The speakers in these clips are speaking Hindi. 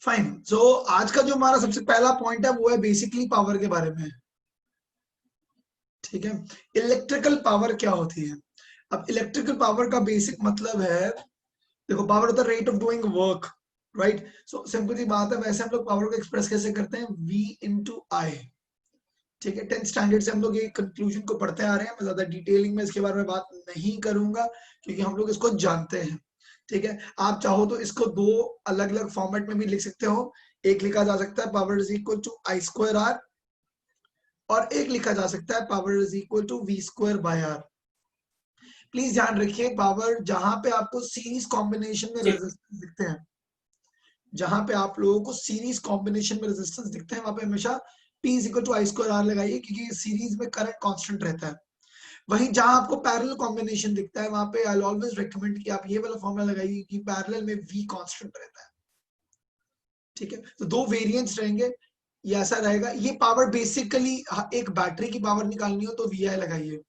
फाइन। सो आज का जो हमारा सबसे पहला पॉइंट है वो है बेसिकली पावर के बारे में। ठीक है, इलेक्ट्रिकल पावर क्या होती है। अब इलेक्ट्रिकल पावर का बेसिक मतलब है, देखो पावर होता है rate of doing work, right. So simple सी बात है, वैसे हम लोग पावर को एक्सप्रेस कैसे करते हैं, V इंटू आई। ठीक है, 10th स्टैंडर्ड से हम लोग ये कंक्लूजन को पढ़ते आ रहे हैं। मैं ज्यादा डिटेलिंग में इसके बारे में बात नहीं करूंगा क्योंकि हम लोग इसको जानते हैं। ठीक है, आप चाहो तो इसको दो अलग अलग फॉर्मेट में भी लिख सकते हो। एक लिखा जा सकता है power is equal to I square R, और एक लिखा जा सकता है power is equal to V square by R. Please ध्यान रखिए, पावर जहां पे आपको सीरीज कॉम्बिनेशन में रेजिस्टेंस दिखते हैं, जहां पे आप लोगों को सीरीज कॉम्बिनेशन में रेजिस्टेंस दिखते हैं, वहां पे हमेशा P is equal to I square R लगाइए, क्योंकि सीरीज में करंट कांस्टेंट रहता है। वहीं जहां आपको पैरेलल कॉम्बिनेशन दिखता है, वहां पे आई ऑलवेज रिकमेंड कि आप ये वाला फॉर्मूला लगाइए कि पैरेलल में V कांस्टेंट रहता है। ठीक है, तो दो वेरिएंट्स रहेंगे, ये ऐसा रहेगा। ये पावर बेसिकली एक बैटरी की पावर निकालनी हो तो VI लगाइए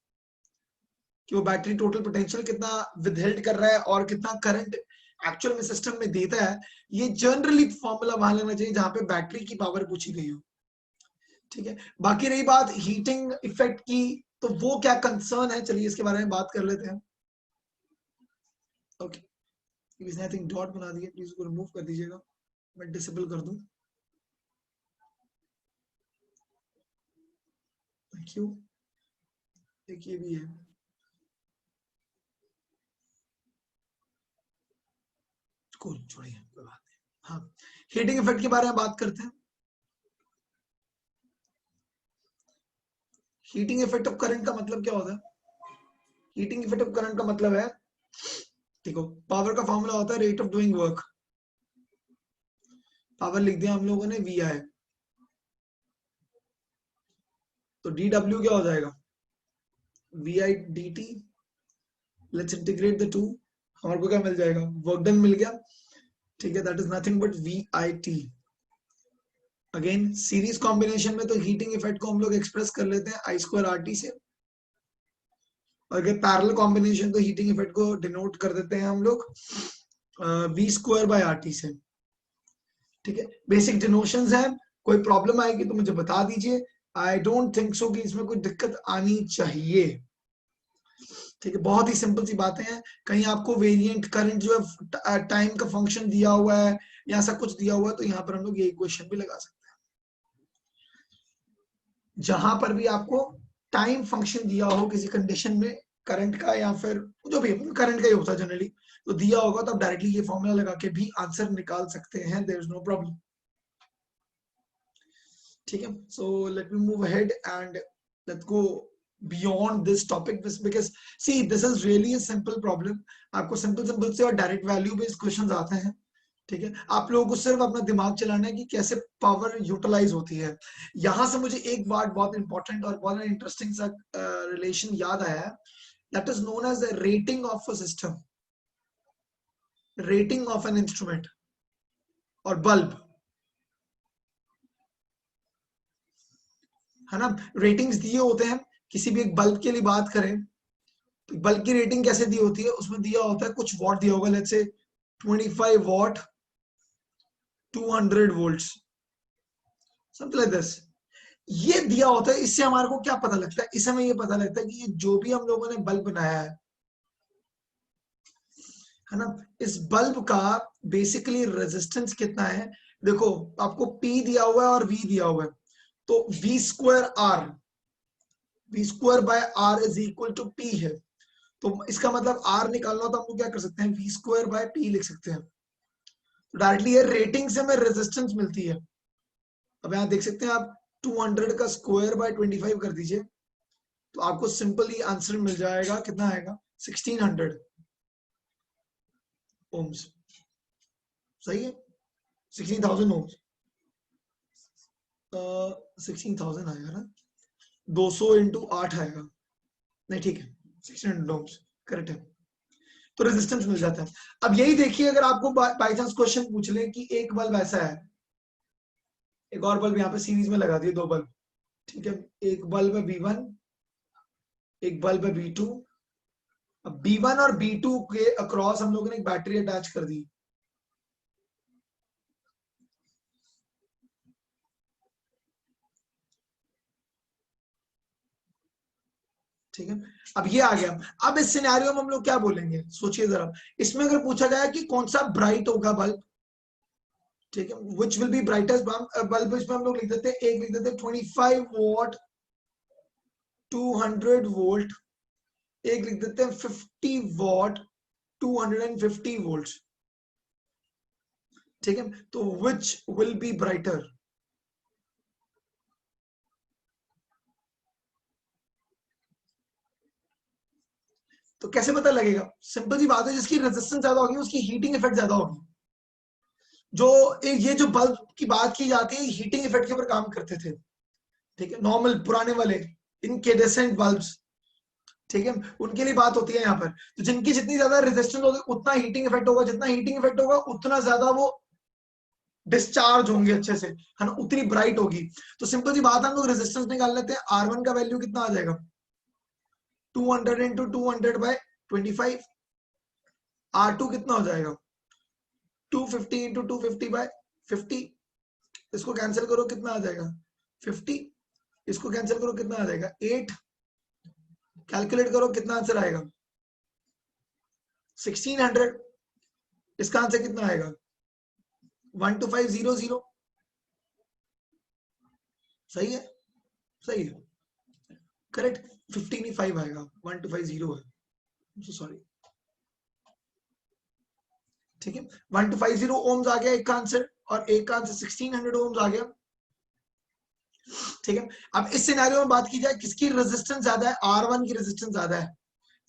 कि वो बैटरी टोटल पोटेंशियल कितना विदहेल्ड कर रहा है और कितना करंट एक्चुअल में सिस्टम में देता है। ये जनरली फॉर्मूला वहां लगना चाहिए जहां पे बैटरी की पावर पूछी गई हो। ठीक है, बाकी रही बात हीटिंग इफेक्ट की, तो वो क्या कंसर्न है, चलिए इसके बारे में बात कर लेते हैं। ओके, इसने आई थिंक डॉट बना दिया, प्लीज उसको रिमूव कर दीजिएगा, मैं डिसेबल कर दूं। Thank you. एक ये भी है। कूल, छोड़िए कोई बात नहीं। हाँ, हीटिंग इफेक्ट के बारे में बात करते हैं। हीटिंग इफेक्ट ऑफ करंट का मतलब क्या होता है। हीटिंग इफेक्ट ऑफ करंट का मतलब है, देखो पावर का फॉर्मूला होता है rate of doing work. Power लिख दिया हम लोगों ने VI, तो DW क्या हो जाएगा, VI dt। Let's integrate the two, हमारे को क्या मिल जाएगा, वर्क डन मिल गया। ठीक है, that is nothing but VIT। Again series combination में तो हीटिंग इफेक्ट को हम लोग एक्सप्रेस कर लेते हैं I स्क्वायर RT से, और अगर पैरेलल कॉम्बिनेशन तो हीटिंग इफेक्ट को डिनोट कर देते हैं हम लोग V स्क्वायर बाय RT से। ठीक है, बेसिक डिनोशंस है, कोई प्रॉब्लम आएगी तो मुझे बता दीजिए। आई डोंट थिंक सो कि इसमें कोई दिक्कत आनी चाहिए। ठीक है, बहुत ही सिंपल सी बातें हैं। कहीं आपको वेरिएंट करंट जो है टाइम का फंक्शन दिया हुआ है या ऐसा कुछ दिया हुआ है, तो यहाँ पर हम लोग ये इक्वेशन भी लगा सकते हैं। जहां पर भी आपको टाइम फंक्शन दिया हो किसी कंडीशन में, करंट का या फिर जो भी करंट का ही होता है जनरली, तो दिया होगा तो आप डायरेक्टली ये फॉर्मूला लगा के भी आंसर निकाल सकते हैं, देयर इज नो प्रॉब्लम। ठीक है, so let me move ahead and let's go beyond this topic, because see this is really a simple problem। आपको सिंपल सिंपल से और डायरेक्ट वैल्यू बेस्ड क्वेश्चंस आते हैं। ठीक है, आप लोगों को सिर्फ अपना दिमाग चलाना है कि कैसे पावर यूटिलाइज होती है। यहां से मुझे एक बात बहुत इंपॉर्टेंट और बहुत इंटरेस्टिंग सा रिलेशन याद आया है, that is known as rating of a system, rating of an instrument और बल्ब, है ना। रेटिंग्स दिए होते हैं, किसी भी एक बल्ब के लिए बात करें तो बल्ब की रेटिंग कैसे दी होती है, उसमें दिया होता है कुछ वॉट दिया होगा, let's say 25 what 200 volts, something like this. ये दिया होता है, इससे हमारे को क्या पता लगता है, इससे हमें ये पता लगता है कि ये जो भी हम लोगों ने बल्ब बनाया है ना, इस बल्ब का बेसिकली रेजिस्टेंस कितना है। देखो आपको P दिया हुआ है और V दिया हुआ है, तो V square by R is equal to P है। तो इसका मतलब R निकालना हो तो हम लोग क्या कर सकते हैं, V स्क्वायर बाय P लिख सकते हैं। तो डायरेक्टली ये रेटिंग से हमें रेजिस्टेंस मिलती है। अब यहाँ देख सकते हैं आप, 200 का स्क्वायर बाय 25 कर दीजिए, तो आपको सिंपली आंसर मिल जाएगा, कितना आएगा, 1600 ओम्स। सही है, 16,000 ओम्स, 16,000 आएगा ना, 200 इंटू 8 आएगा, नहीं ठीक है, 1600 ओम्स करेक्ट है। तो रेजिस्टेंस मिल जाता है। अब यही देखिए, अगर आपको बाई चांस क्वेश्चन पूछ ले कि एक बल्ब ऐसा है, एक और बल्ब यहाँ पे सीरीज में लगा दिए, दो बल्ब, ठीक है, एक बल्ब है B1, एक बल्ब है B2। अब B1 और B2 के अक्रॉस हम लोगों ने एक बैटरी अटैच कर दी। ठीक है, अब ये आ गया। अब इस सिनेरियो में हम लोग क्या बोलेंगे, सोचिए जरा। इसमें अगर पूछा जाए कि कौन सा ब्राइट होगा बल्ब, ठीक है, which will be brightest bulb, इसमें हम लोग लिख देते हैं, एक लिख देते हैं 25 वॉट 200 वोल्ट, एक लिख देते हैं 50 वॉट 250 वोल्ट, ठीक है। तो विच विल बी ब्राइटर, तो कैसे पता लगेगा? सिंपल सी बात है, जिसकी रेजिस्टेंस ज्यादा होगी उसकी हीटिंग इफेक्ट ज्यादा होगी। जो ये जो बल्ब की बात की जाती है, हीटिंग इफेक्ट के ऊपर काम करते थे, ठीक है, नॉर्मल पुराने वाले इनकेडेसेंट बल्ब्स, ठीक है, उनके लिए बात होती है यहाँ पर। तो जिनकी जितनी ज्यादा रेजिस्टेंस होगी उतना हीटिंग इफेक्ट होगा, जितना हीटिंग इफेक्ट होगा उतना ज्यादा वो डिस्चार्ज होंगे अच्छे से, है ना, उतनी ब्राइट होगी। तो सिंपल सी बात है, हम लोग रेजिस्टेंस निकाल लेते हैं। R1 का वैल्यू कितना आ जाएगा, 200 इंटू 200 बाय 25। R2 कितना हो जाएगा, 250 इंटू 250 बाय 50। इसको कैंसिल करो, कितना आ जाएगा 50, इसको कैंसिल करो कितना आ जाएगा 8, कैलकुलेट करो कितना आंसर आएगा 1600। इसका आंसर कितना आएगा 12500। सही है, सही है, करेक्ट। 50 नहीं 5 आएगा, 1250 है, सॉरी, ठीक है। 1250 ओम्स आ गया एक का आंसर, और एक का आंसर 1600 ओम्स आ गया, ठीक है। अब इस सिनेरियो में बात की जाए किसकी रेजिस्टेंस ज्यादा है, R1 की रेजिस्टेंस ज्यादा है।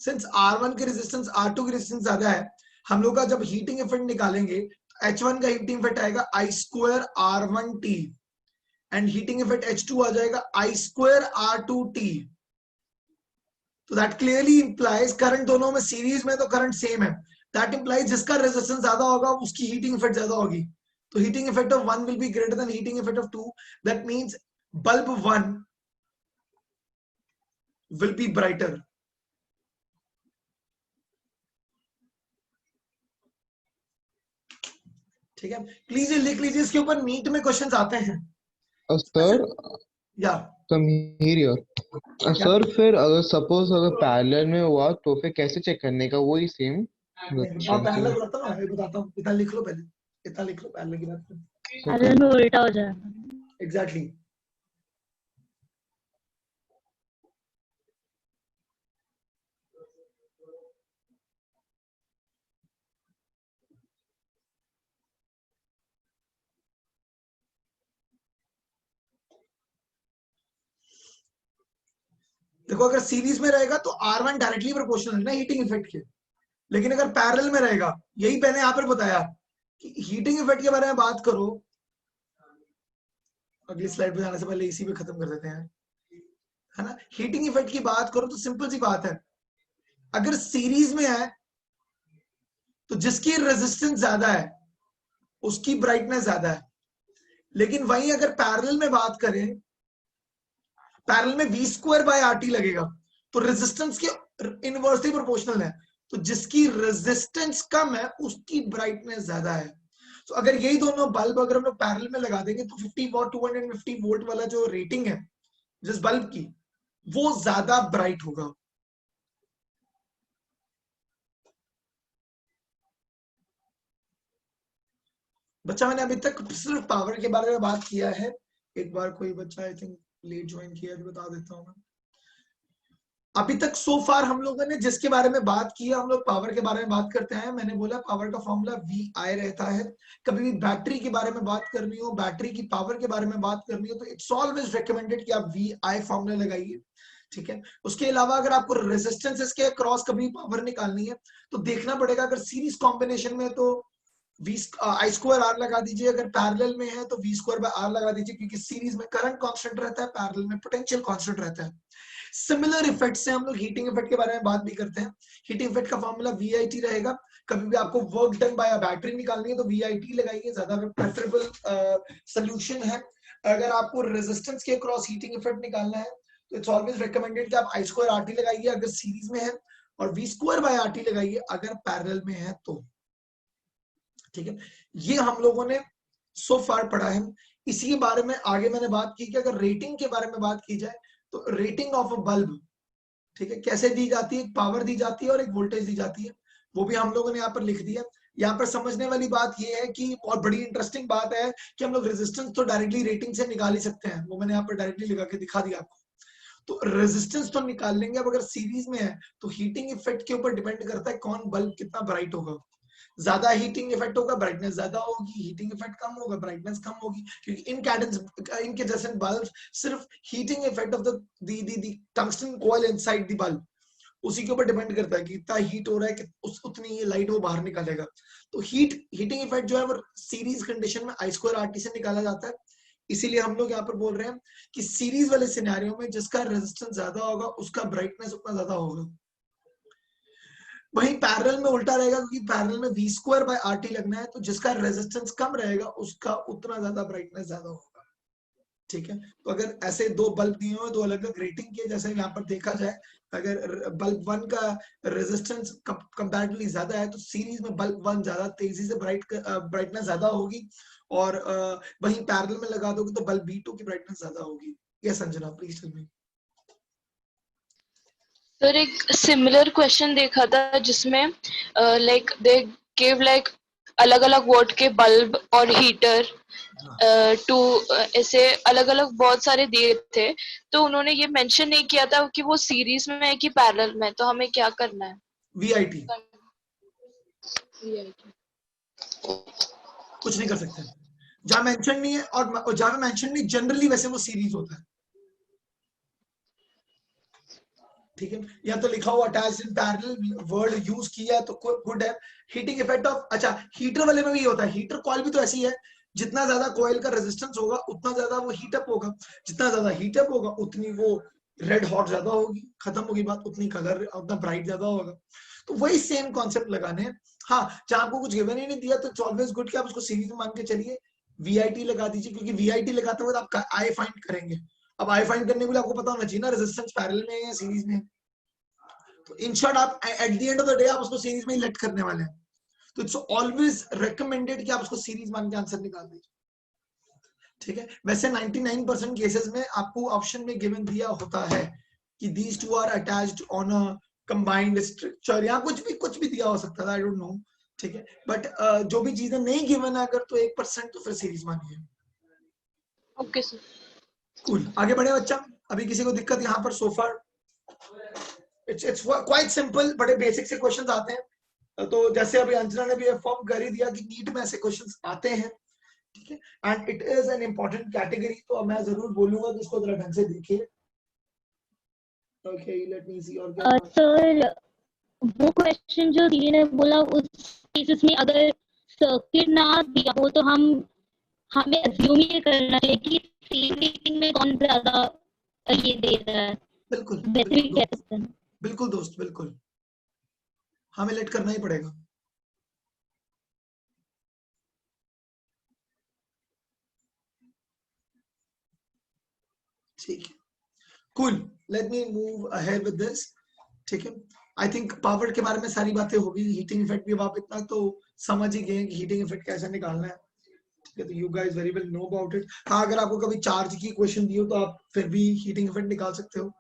सिंस R1 की रेजिस्टेंस R2 की रेजिस्टेंस ज्यादा है, हम लोग का जब हीटिंग इफेक्ट निकालेंगे तो H1 का हीटिंग इफेक्ट आएगा I square R1T, and heating effect H2 आ जाएगा I स्क्वायर R2T। तो दैट क्लियरली इंप्लाइज करंट दोनों में सीरीज में, तो करंट सेम है, दैट इंप्लाइज जिसका रेजिस्टेंस ज्यादा होगा उसकी हीटिंग इफेक्ट ज्यादा होगी। तो heating effect of 1 will be greater than heating effect of 2, that means bulb 1 will be brighter। ठीक है, प्लीज ये लिख लीजिए, इसके ऊपर नीट में क्वेश्चंस आते हैं। सर या क्या सर फिर अगर सपोज अगर पैरेलल में हुआ तो फिर कैसे चेक करने का, वही सेम पहले बताता हूँ, बताता हूँ, इतना लिख लो पहले, इतना लिख लो पहले की बात। अरे में उल्टा हो जाएगा। एग्जैक्टली। देखो, अगर सीरीज में रहेगा तो R1 डायरेक्टली प्रोपोर्शनल है ना हीटिंग इफेक्ट के, लेकिन अगर पैरेलल में रहेगा, यही मैंने यहाँ पर बताया कि हीटिंग इफेक्ट के बारे में बात करो। अगली स्लाइड पे जाने से पहले इसी पे खत्म कर देते हैं, है ना। हीटिंग इफेक्ट की बात करो तो सिंपल सी बात है, अगर सीरीज में है तो जिसकी रेजिस्टेंस ज्यादा है उसकी ब्राइटनेस ज्यादा है, लेकिन वहीं अगर पैरेलल में बात करें, पैरेलल में V स्क्वायर बाय RT लगेगा, तो रेजिस्टेंस के इनवर्सली प्रोपोर्शनल है, तो जिसकी रेजिस्टेंस कम है उसकी ब्राइटनेस ज्यादा है। तो अगर यही दोनों बल्ब अगर हम लोग पैरेलल में लगा देंगे तो 50 वॉट 250 वोल्ट वाला जो रेटिंग है जिस बल्ब की, वो ज्यादा ब्राइट होगा। बच्चा, मैंने अभी तक सिर्फ पावर के बारे में बात किया है। एक बार कोई बच्चा आई थिंक लेट ज्वाइन किया है, बता देता हूँ मैं। अभी तक सो फार हम लोगों ने जिसके बारे में बात की है, हम लोग पावर के बारे में बात करते हैं। मैंने बोला पावर का फॉर्मूला VI रहता है। कभी भी बैटरी के बारे में बात करनी हो, बैटरी की पावर के बारे में बात करनी हो, तो इट्स ऑलवेज रिकमेंडेड कि आप VI फॉर्मूला लगाइए, ठीक है। उसके अलावा अगर आपको रेजिस्टेंसेस के क्रॉस कभी पावर निकालनी है तो देखना पड़ेगा, अगर सीरीज कॉम्बिनेशन में तो I स्क्वायर R लगा दीजिए, अगर पैरेलल में है तो V स्क्वायर बाय R लगा दीजिए, क्योंकि सीरीज में करंट कांस्टेंट रहता है, पैरेलल में पोटेंशियल कांस्टेंट रहता है। सिमिलर इफेक्ट से हम लोग हीटिंग इफेक्ट के बारे में बात भी करते हैं। हीटिंग इफेक्ट का फॉर्मूला VIT रहेगा। कभी भी आपको वर्क डन बाय बैटरी निकालनी है तो VIT लगाइए, ज्यादा प्रेफरेबल सोल्यूशन है। अगर आपको रेजिस्टेंस के क्रॉस हीटिंग इफेक्ट निकालना है तो इट्स ऑलवेज रिकमेंडेड कि आप I स्क्वायर RT लगाइए अगर सीरीज में है, और V स्क्वायर बाय RT लगाइए अगर पैरेलल में है तो, ठीक है। ये हम लोगों ने सो फार पढ़ा है। इसी के बारे में आगे मैंने बात की कि अगर रेटिंग के बारे में बात की जाए तो रेटिंग ऑफ अ बल्ब, ठीक है, कैसे दी जाती है, एक पावर दी जाती है और एक वोल्टेज दी जाती है, वो भी हम लोगों ने यहाँ पर लिख दिया। यहाँ पर समझने वाली बात ये है कि बहुत बड़ी इंटरेस्टिंग बात है कि हम लोग रेजिस्टेंस तो डायरेक्टली रेटिंग से निकाल ही सकते हैं, वो मैंने यहाँ पर डायरेक्टली लगा के दिखा दिया आपको। तो रेजिस्टेंस तो निकाल लेंगे, अब अगर सीरीज में है तो हीटिंग इफेक्ट के ऊपर डिपेंड करता है कौन बल्ब कितना ब्राइट होगा। ज्यादा हीटिंग इफेक्ट होगा, ब्राइटनेस ज्यादा होगी, हीटिंग इफेक्ट कम होगा, ब्राइटनेस कम होगी, क्योंकि इनकैंडेसेंट बल्ब सिर्फ heating effect of the tungsten coil inside the bulb, उसी के ऊपर डिपेंड करता है कि इतना हीट हो रहा है कि उतनी ही लाइट वो बाहर निकालेगा। तो हीटिंग इफेक्ट जो है वो सीरीज कंडीशन में आई स्क्वायर आर टी से निकाला जाता है। इसीलिए हम लोग यहाँ पर बोल रहे हैं कि सीरीज वाले सिनेरियो में जिसका रेजिस्टेंस ज्यादा होगा उसका ब्राइटनेस उतना ज्यादा होगा। वहीं पैरेलल में उल्टा रहेगा, क्योंकि पैरेलल में V square by R T लगना है, तो जिसका रेजिस्टेंस कम रहेगा उसका उतना ज्यादा ब्राइटनेस ज्यादा होगा। ठीक है, तो अगर ऐसे दो बल्ब दिए हुए, दो अलग अलग रेटिंग के, जैसे यहाँ पर देखा जाए, अगर बल्ब वन का रेजिस्टेंस कंपैरेटिवली ज्यादा है तो सीरीज में बल्ब वन ज्यादा तेजी से ब्राइटनेस ज्यादा होगी, और वहीं पैरेलल में लगा दोगे तो बल्ब बी टू की ब्राइटनेस ज्यादा होगी। Yes Sanjana, please tell me. Sir एक सिमिलर क्वेश्चन देखा था जिसमें लाइक दे गिव लाइक अलग अलग वोट के बल्ब और हीटर टू ऐसे अलग अलग बहुत सारे दिए थे, तो उन्होंने ये मेंशन नहीं किया था कि वो सीरीज में है कि पैरेलल में, तो हमें क्या करना है? वीआईटी कुछ नहीं कर सकते, जहां मेंशन नहीं है और जहां मेंशन नहीं, जनरली वैसे वो सीरीज होता है। ठीक है, या तो लिखा हुआ attached in parallel word use किया तो गुड है। हीटिंग इफेक्ट ऑफ, अच्छा हीटर वाले में भी होता है, हीटर कॉइल भी तो ऐसी है, जितना ज्यादा कॉइल का रेजिस्टेंस होगा उतना ज्यादा वो हीट अप होगा, जितना ज्यादा हीट अप होगा उतनी वो रेड हॉट ज्यादा होगी, खत्म होगी बात, उतनी कलर उतना ब्राइट ज्यादा होगा। तो वही सेम कॉन्सेप्ट लगाने हैं। हाँ, जहां आपको कुछ गिवन ही नहीं दिया तो इट्स ऑलवेज गुड कि आप उसको सीरीज में मान के चलिए, वीआईटी लगा दीजिए, क्योंकि वीआईटी लगाते हुए आप आई फाइंड करेंगे। अब आई फाइंड करने के लिए आपको पता होना चाहिए ना रेजिस्टेंस पैरेलल में है या सीरीज में। तो इन शॉर्ट आप eight the end of the day आप उसको सीरीज में ही लेट करने वाले हैं, तो इट्स ऑलवेज रिकमेंडेड कि आप उसको सीरीज मान के आंसर निकाल दीजिए। ठीक है, वैसे 99% केसेस में आपको ऑप्शन में गिवन दिया होता है कि these two are attached on a combined structure, या कुछ भी दिया हो सकता है, आई डोंट नो। ठीक है, बट जो भी चीजें नहीं गिवन है अगर, तो 1% तो फिर सीरीज मानिए। ओके सर, कूल, आगे बढ़े बच्चा। अभी किसी को दिक्कत यहाँ पर सो फार? इट्स क्वाइट सिंपल, बड़े बेसिक से क्वेश्चंस आते हैं। तो जैसे अभी अंजना ने भी इन्फॉर्म कर ही दिया कि नीट में ऐसे क्वेश्चंस आते हैं। ठीक है, and it is an important category, तो मैं जरूर बोलूंगा कि इसको जरा ढंग से देखिए। ओके, लेट मी सी। और क्या सर वो क्वेश्चन जो दीदी ने बोला, उस केसेस में अगर सर्किट ना दिया हो तो हमें अज्यूम ये करना चाहिए कि सीरीज में कौन ज्यादा ये दे रहा है। बिल्कुल वैसे भी कह सकते हैं। बिल्कुल दोस्त, बिल्कुल हमें लेट करना ही पड़ेगा। ठीक है, cool, late me move ahead with this. ठीक है, आई थिंक पावर के बारे में सारी बातें हो गई, हीटिंग इफेक्ट भी आप इतना तो समझ ही गए कि हीटिंग इफेक्ट कैसे निकालना है। ठीक है, तो you guys very well know about it. हाँ, अगर आपको कभी चार्ज की क्वेश्चन दी हो तो आप फिर भी हीटिंग इफेक्ट निकाल सकते हो,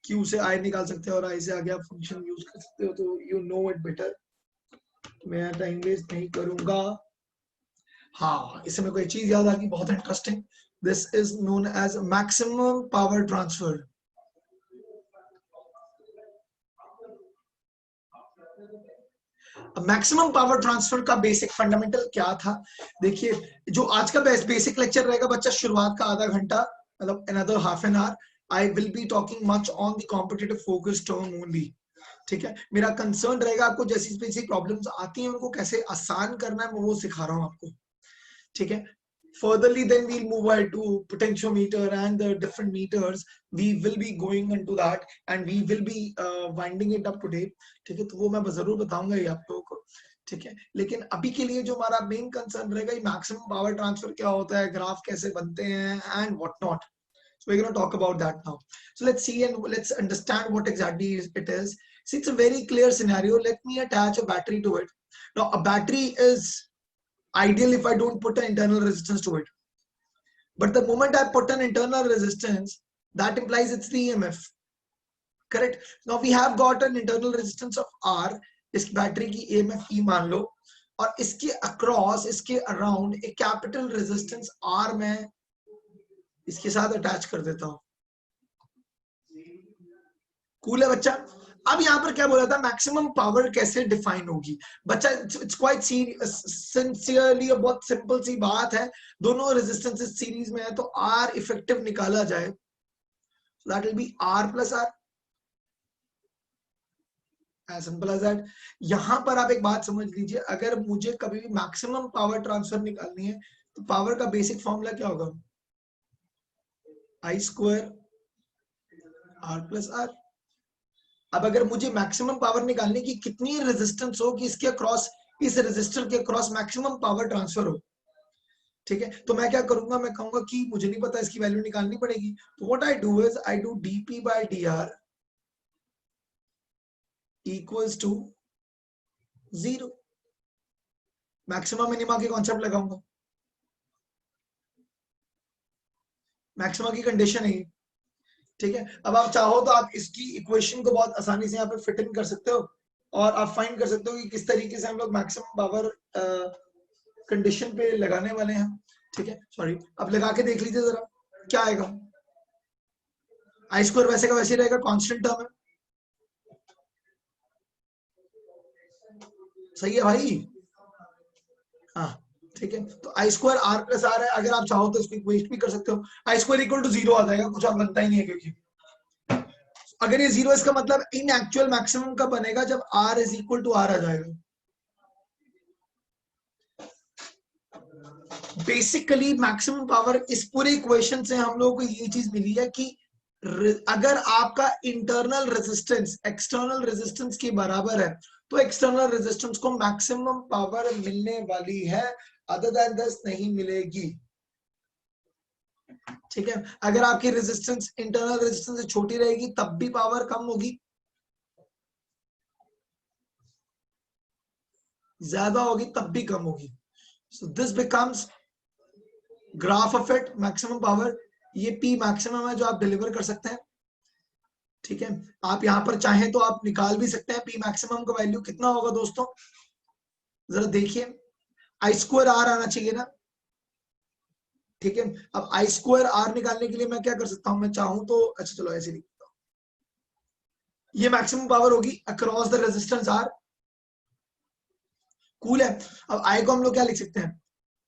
क्यू से आई निकाल सकते हो और आई से आगे आप फंक्शन यूज कर सकते हो, तो यू नो इट बेटर। मैं टाइम वेस्ट नहीं करूंगा। हाँ, इससे मेरे को एक चीज याद आ गई बहुत interesting, this is known as maximum power transfer. Maximum power transfer का बेसिक फंडामेंटल क्या था? देखिए, जो आज का बेसिक लेक्चर रहेगा बच्चा, शुरुआत का आधा घंटा, मतलब another half an hour, I will be talking much on the competitive focus term only। ठीक है, मेरा कंसर्न रहेगा आपको जैसी बेसिक प्रॉब्लम्स आती हैं उनको कैसे आसान करना है, मैं वो सिखा रहा हूँ आपको। ठीक है, furtherly then we'll move ahead to potentiometer and the different meters, we will be going into that and we will be winding it up today। ठीक है, तो वो मैं जरूर बताऊंगा ये आप लोगों को। ठीक है, लेकिन अभी के लिए जो हमारा मेन कंसर्न रहेगा, मैक्सिमम पावर ट्रांसफर क्या होता है, ग्राफ कैसे बनते हैं and what not. So we're going to talk about that now. So let's see and let's understand what exactly it is. See, it's a very clear scenario. Let me attach a battery to it. Now, a battery is ideal if I don't put an internal resistance to it. But the moment I put an internal resistance, that implies it's the EMF. Correct. Now we have got an internal resistance of R. इस बैटरी की EMF E मान लो, और इसके अक्रॉस, इसके अराउंड एक कैपिटल रेजिस्टेंस R मैं इसके साथ अटैच कर देता हूं. कूल है बच्चा. अब यहाँ पर क्या बोला था, मैक्सिमम पावर कैसे डिफाइन होगी बच्चा. इट्स क्वाइट सिंसियरली, बहुत सिंपल सी बात है. दोनों रेजिस्टेंसेस सीरीज में है तो R इफेक्टिव निकाला जाए, that will be R plus R. As simple as that. यहां पर आप एक बात समझ लीजिए, अगर मुझे कभी भी मैक्सिमम पावर ट्रांसफर निकालनी है तो पावर का बेसिक फॉर्मूला क्या होगा, I square R plus R. अब अगर मुझे मैक्सिमम पावर निकालने की, कितनी रेजिस्टेंस हो कि इसके अक्रॉस, इस रेजिस्टर के अक्रॉस मैक्सिमम पावर ट्रांसफर हो, ठीक है, तो मैं क्या करूंगा, मैं कहूंगा कि मुझे नहीं पता, इसकी वैल्यू निकालनी पड़ेगी. तो what I do is I do dp by dr equals to 0. Maximum minima के कॉन्सेप्ट लगाऊंगा. मैक्सिमा की कंडीशन है, ठीक है. अब आप चाहो तो आप इसकी इक्वेशन को बहुत आसानी से यहाँ पे फिट इन कर सकते हो और आप फाइंड कर सकते हो कि किस तरीके से हम लोग मैक्सिमम पावर कंडीशन पे लगाने वाले हैं, ठीक है. सॉरी, अब लगा के देख लीजिए जरा क्या आएगा. I स्क्वायर वैसे का वैसे रहेगा, कांस्टेंट टर्म है. सही है भाई. हाँ, ठीक है. तो I square R plus R है. अगर आप चाहो तो इसको इक्वेट भी कर सकते हो. I स्क्वायर इक्वल टू 0 आ जाएगा, कुछ आप बनता ही नहीं है, क्योंकि अगर ये 0, इसका मतलब इन एक्चुअल मैक्सिमम कब बनेगा, जब R is equal to R आ जाएगा. बेसिकली मैक्सिमम पावर, इस पूरे इक्वेशन से हम लोगों को ये चीज मिली है कि अगर आपका इंटरनल रेजिस्टेंस एक्सटर्नल रेजिस्टेंस के बराबर है तो एक्सटर्नल रेजिस्टेंस को मैक्सिमम पावर मिलने वाली है, अदर देन दिस नहीं मिलेगी, ठीक है. अगर आपकी रेजिस्टेंस इंटरनल रेजिस्टेंस से छोटी रहेगी तब भी पावर कम होगी, ज्यादा होगी तब भी कम होगी. So this becomes graph of it, maximum power. ये P मैक्सिमम है जो आप डिलीवर कर सकते हैं, ठीक है. आप यहां पर चाहें तो आप निकाल भी सकते हैं P मैक्सिमम का वैल्यू कितना होगा दोस्तों, जरा देखिए. I स्क्वायर R आना चाहिए ना, ठीक है. अब I स्क्वायर R निकालने के लिए मैं क्या कर सकता हूं, मैं चाहूं तो, अच्छा चलो ऐसे लिखता हूं, ये मैक्सिमम पावर होगी across the resistance R. Cool है. अब I को हम लोग क्या लिख सकते हैं,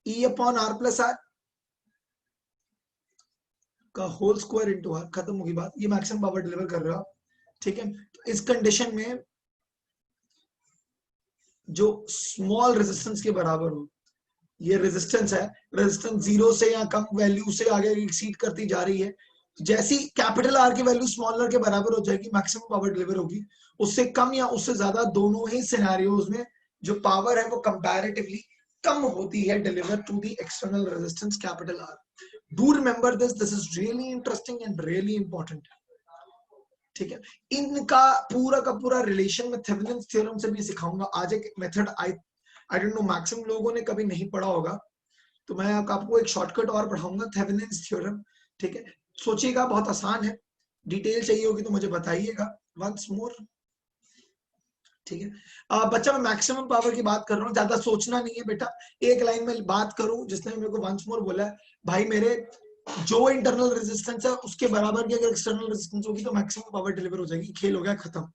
E upon R plus R का होल स्क्वायर इंटू R. खत्म होगी बात. ये मैक्सिमम पावर डिलीवर कर रहे हो आप, ठीक है. तो इस कंडीशन में जो स्मॉल रेजिस्टेंस के बराबर हो, ये रेजिस्टेंस है, रेजिस्टेंस 0 से या कम वैल्यू से आगे एक्सीड करती जा रही है, जैसी कैपिटल R की वैल्यू स्मॉल r के बराबर हो जाएगी, मैक्सिमम पावर डिलीवर होगी. उससे कम या उससे ज्यादा, दोनों ही सिनेरियोज में जो पावर है वो कंपैरेटिवली कम होती है deliver to the external resistance capital R. Do remember this, this is really interesting and really important, ठीक है. इनका पूरा का पूरा रिलेशन में थेवेनिन्स थ्योरम से भी सिखाऊंगा आज. एक method I don't know, maximum लोगों ने कभी नहीं पढ़ा होगा, तो मैं आपको एक शॉर्टकट और पढ़ाऊंगा, थेवेनिन्स थ्योरम, ठीक है. सोचिएगा, बहुत आसान है. डिटेल चाहिए होगी तो मुझे बताइएगा वंस मोर, ठीक है. बच्चा, मैं मैक्सिमम पावर की बात कर रहा हूँ, ज्यादा सोचना नहीं है बेटा. एक लाइन में बात करूं, जिसने मेरे को वंस मोर बोला है, भाई मेरे जो इंटरनल रेजिस्टेंस है उसके बराबर की अगर एक्सटर्नल रेजिस्टेंस होगी तो मैक्सिमम पावर डिलीवर हो जाएगी. खेल हो गया खत्म.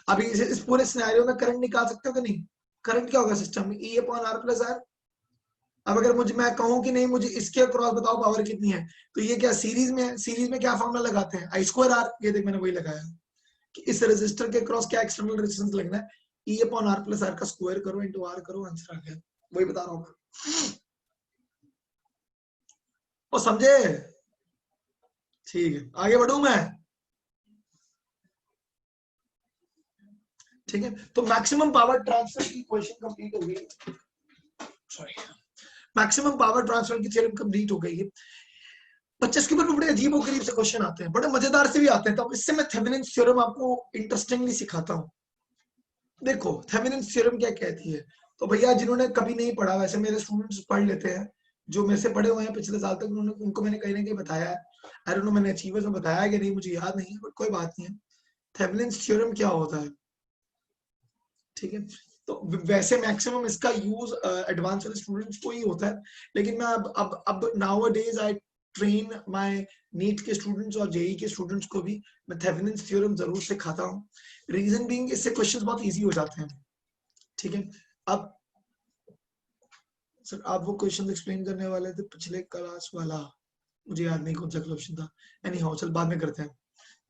अभी इस पूरे सिनेरियो में करंट निकाल सकते हो कि नहीं. करंट क्या होगा सिस्टम में, E upon R plus R. अब अगर मैं कहूं कि नहीं मुझे इसके अक्रॉस बताओ पावर कितनी है, तो ये क्या सीरीज में है. सीरीज में क्या फॉर्मूला लगाते हैं, I स्क्वायर R. ये देख मैंने वही लगाया कि इस रेजिस्टर के अक्रॉस क्या एक्सटर्नल रेजिस्टेंस लगना है, E upon R plus R का स्क्वायर करो इंटू R करो, आंसर आ गया. वही बता रहा हूँ. वो समझे, ठीक है. आगे बढ़ूं मैं, ठीक है. तो मैक्सिमम पावर ट्रांसफर की इक्वेशन कंप्लीट हो गई, सॉरी, मैक्सिमम पावर ट्रांसफर की थ्योरम कंप्लीट हो गई है. 25 के ऊपर बड़े अजीब और गरीब से क्वेश्चन आते हैं, बड़े मजेदार से भी आते हैं. तो इससे मैं थेवेनिन्स थ्योरम आपको इंटरेस्टिंगली सिखाता हूँ. देखो थेवेनिन्स थ्योरम क्या कहती है. तो भैया जिन्होंने कभी नहीं पढ़ा, वैसे मेरे स्टूडेंट्स पढ़ लेते हैं, जो मेरे से पढ़े हुए हैं पिछले साल तक, उनको मैंने कहीं ना कहीं बताया है. आई डोंट नो मैंने अचीवर्स में बताया कि नहीं, मुझे याद नहीं है, बट कोई बात नहीं है. थेवेनिन्स थ्योरम क्या होता है, ठीक है। तो वैसे मैक्सिमम इसका यूज एडवांस वाले स्टूडेंट्स को ही होता है, लेकिन मैं अब nowadays I train my NEET के स्टूडेंट्स और जेई के स्टूडेंट्स को भी मैं थेवेनिन्स थ्योरम जरूर सिखाता हूँ। रीजन बीइंग इससे क्वेश्चंस बहुत इजी हो जाते हैं, ठीक है। अब सर आप वो क्वेश्चन एक्सप्लेन करने वाले थे पिछले क्लास वाला, मुझे याद नहीं कौन सा क्वेश्चन था, एनी हाउ चल बाद में करते हैं,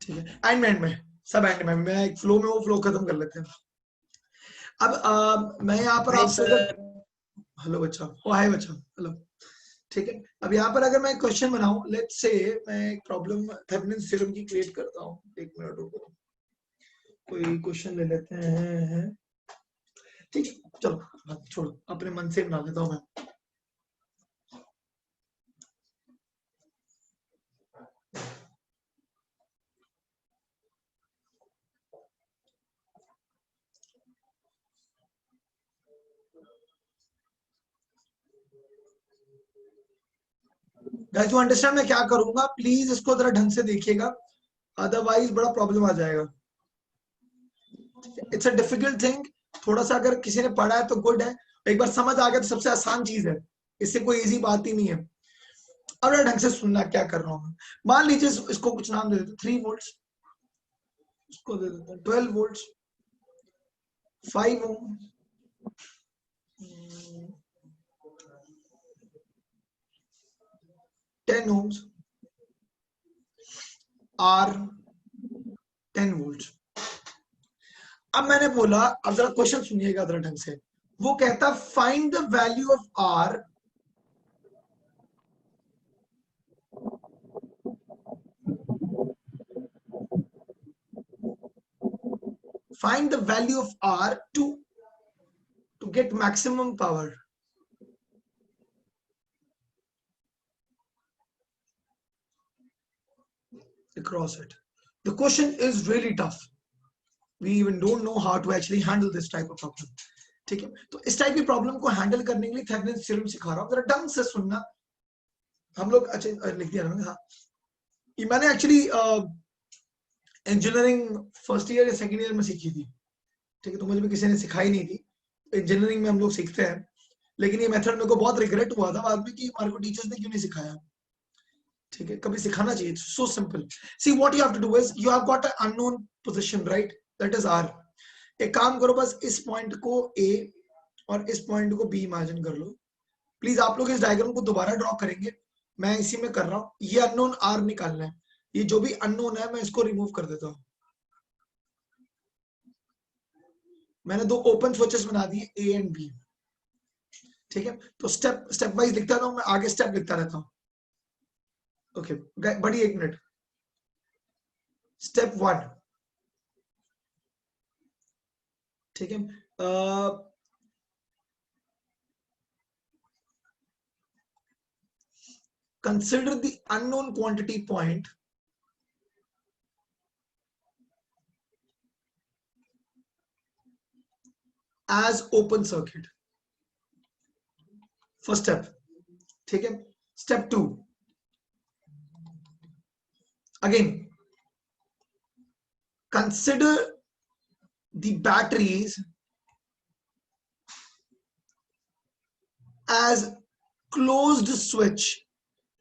ठीक है। एंड में सब एंड में मैं एक फ्लो में वो फ्लो खत्म कर लेते हैं। अब मैं यहाँ पर आपसे हेलो बच्चा, ओ हाय बच्चा, हेलो, ठीक है। अब यहाँ पर अगर मैं क्वेश्चन बनाऊं, लेट्स से मैं एक प्रॉब्लम थेवेनिन्स थ्योरम की क्रिएट करता हूँ, एक मिनट रुको, कोई क्वेश्चन ले लेते हैं, ठीक है। चलो छोड़ो, अपने मन से बना लेता हूँ मैं। गाइस टू अंडरस्टैंड मैं क्या करूंगा, प्लीज इसको जरा ढंग से देखिएगा, अदरवाइज बड़ा प्रॉब्लम आ जाएगा। इट्स अ डिफिकल्ट थिंग, थोड़ा सा अगर किसी ने पढ़ा है तो गुड है, एक बार समझ आ गया तो सबसे आसान चीज है, इससे कोई इजी बात ही नहीं है। अब ढंग से सुनना क्या कर रहा हूं मैं। मान लीजिए इसको कुछ नाम दे देते 3 वोल्ट्स, इसको दे देते हैं 12 वोल्ट्स, 5 ओम, 10 ohms, R 10 वोल्ट। अब मैंने बोला, अब जरा क्वेश्चन सुनिएगा जरा ढंग से, वो कहता find the value of R find the value of R to get maximum power. Across it. The question is really tough. We even don't know how to actually handle this type of problem. ठीक है, तो इस टाइप की प्रॉब्लम को हैंडल करने के लिए थेवेनिन्स थ्योरम सिखा रहा हूं, जरा ढंग से सुनना। हम लोग अच्छा लिख दिया ना, हाँ, ये मैंने एक्चुअली इंजीनियरिंग फर्स्ट ईयर या सेकंड ईयर में सीखी थी, ठीक है। तो मुझे भी किसी ने सिखाई नहीं थी, इंजीनियरिंग में हम लोग सीखते हैं, लेकिन ये मेथड मेरे को बहुत रिग्रेट हुआ था बाद में कि हमारे को टीचर्स ने क्यों नहीं सिखाया, ठीक है। कभी सिखाना चाहिए, so simple. See what you have to do is you have got an unknown position, right, that is R। एक काम करो, बस इस पॉइंट को A और इस पॉइंट को B इमेजिन कर लो। प्लीज आप लोग इस डायग्राम को दोबारा ड्रॉ करेंगे, मैं इसी में कर रहा हूं। ये अननोन R निकालना है, ये जो भी अननोन है मैं इसको रिमूव कर देता हूं। मैंने 2 ओपन स्विचेस बना दिए A एंड B, ठीक है। तो स्टेप वाइज लिखता रहता हूं, मैं आगे स्टेप लिखता रहता हूं। ओके बड़ी, एक मिनट। स्टेप 1, ठीक है। Consider the unknown quantity point as open circuit. First step, ठीक है। Step 2, again consider the batteries as closed switch.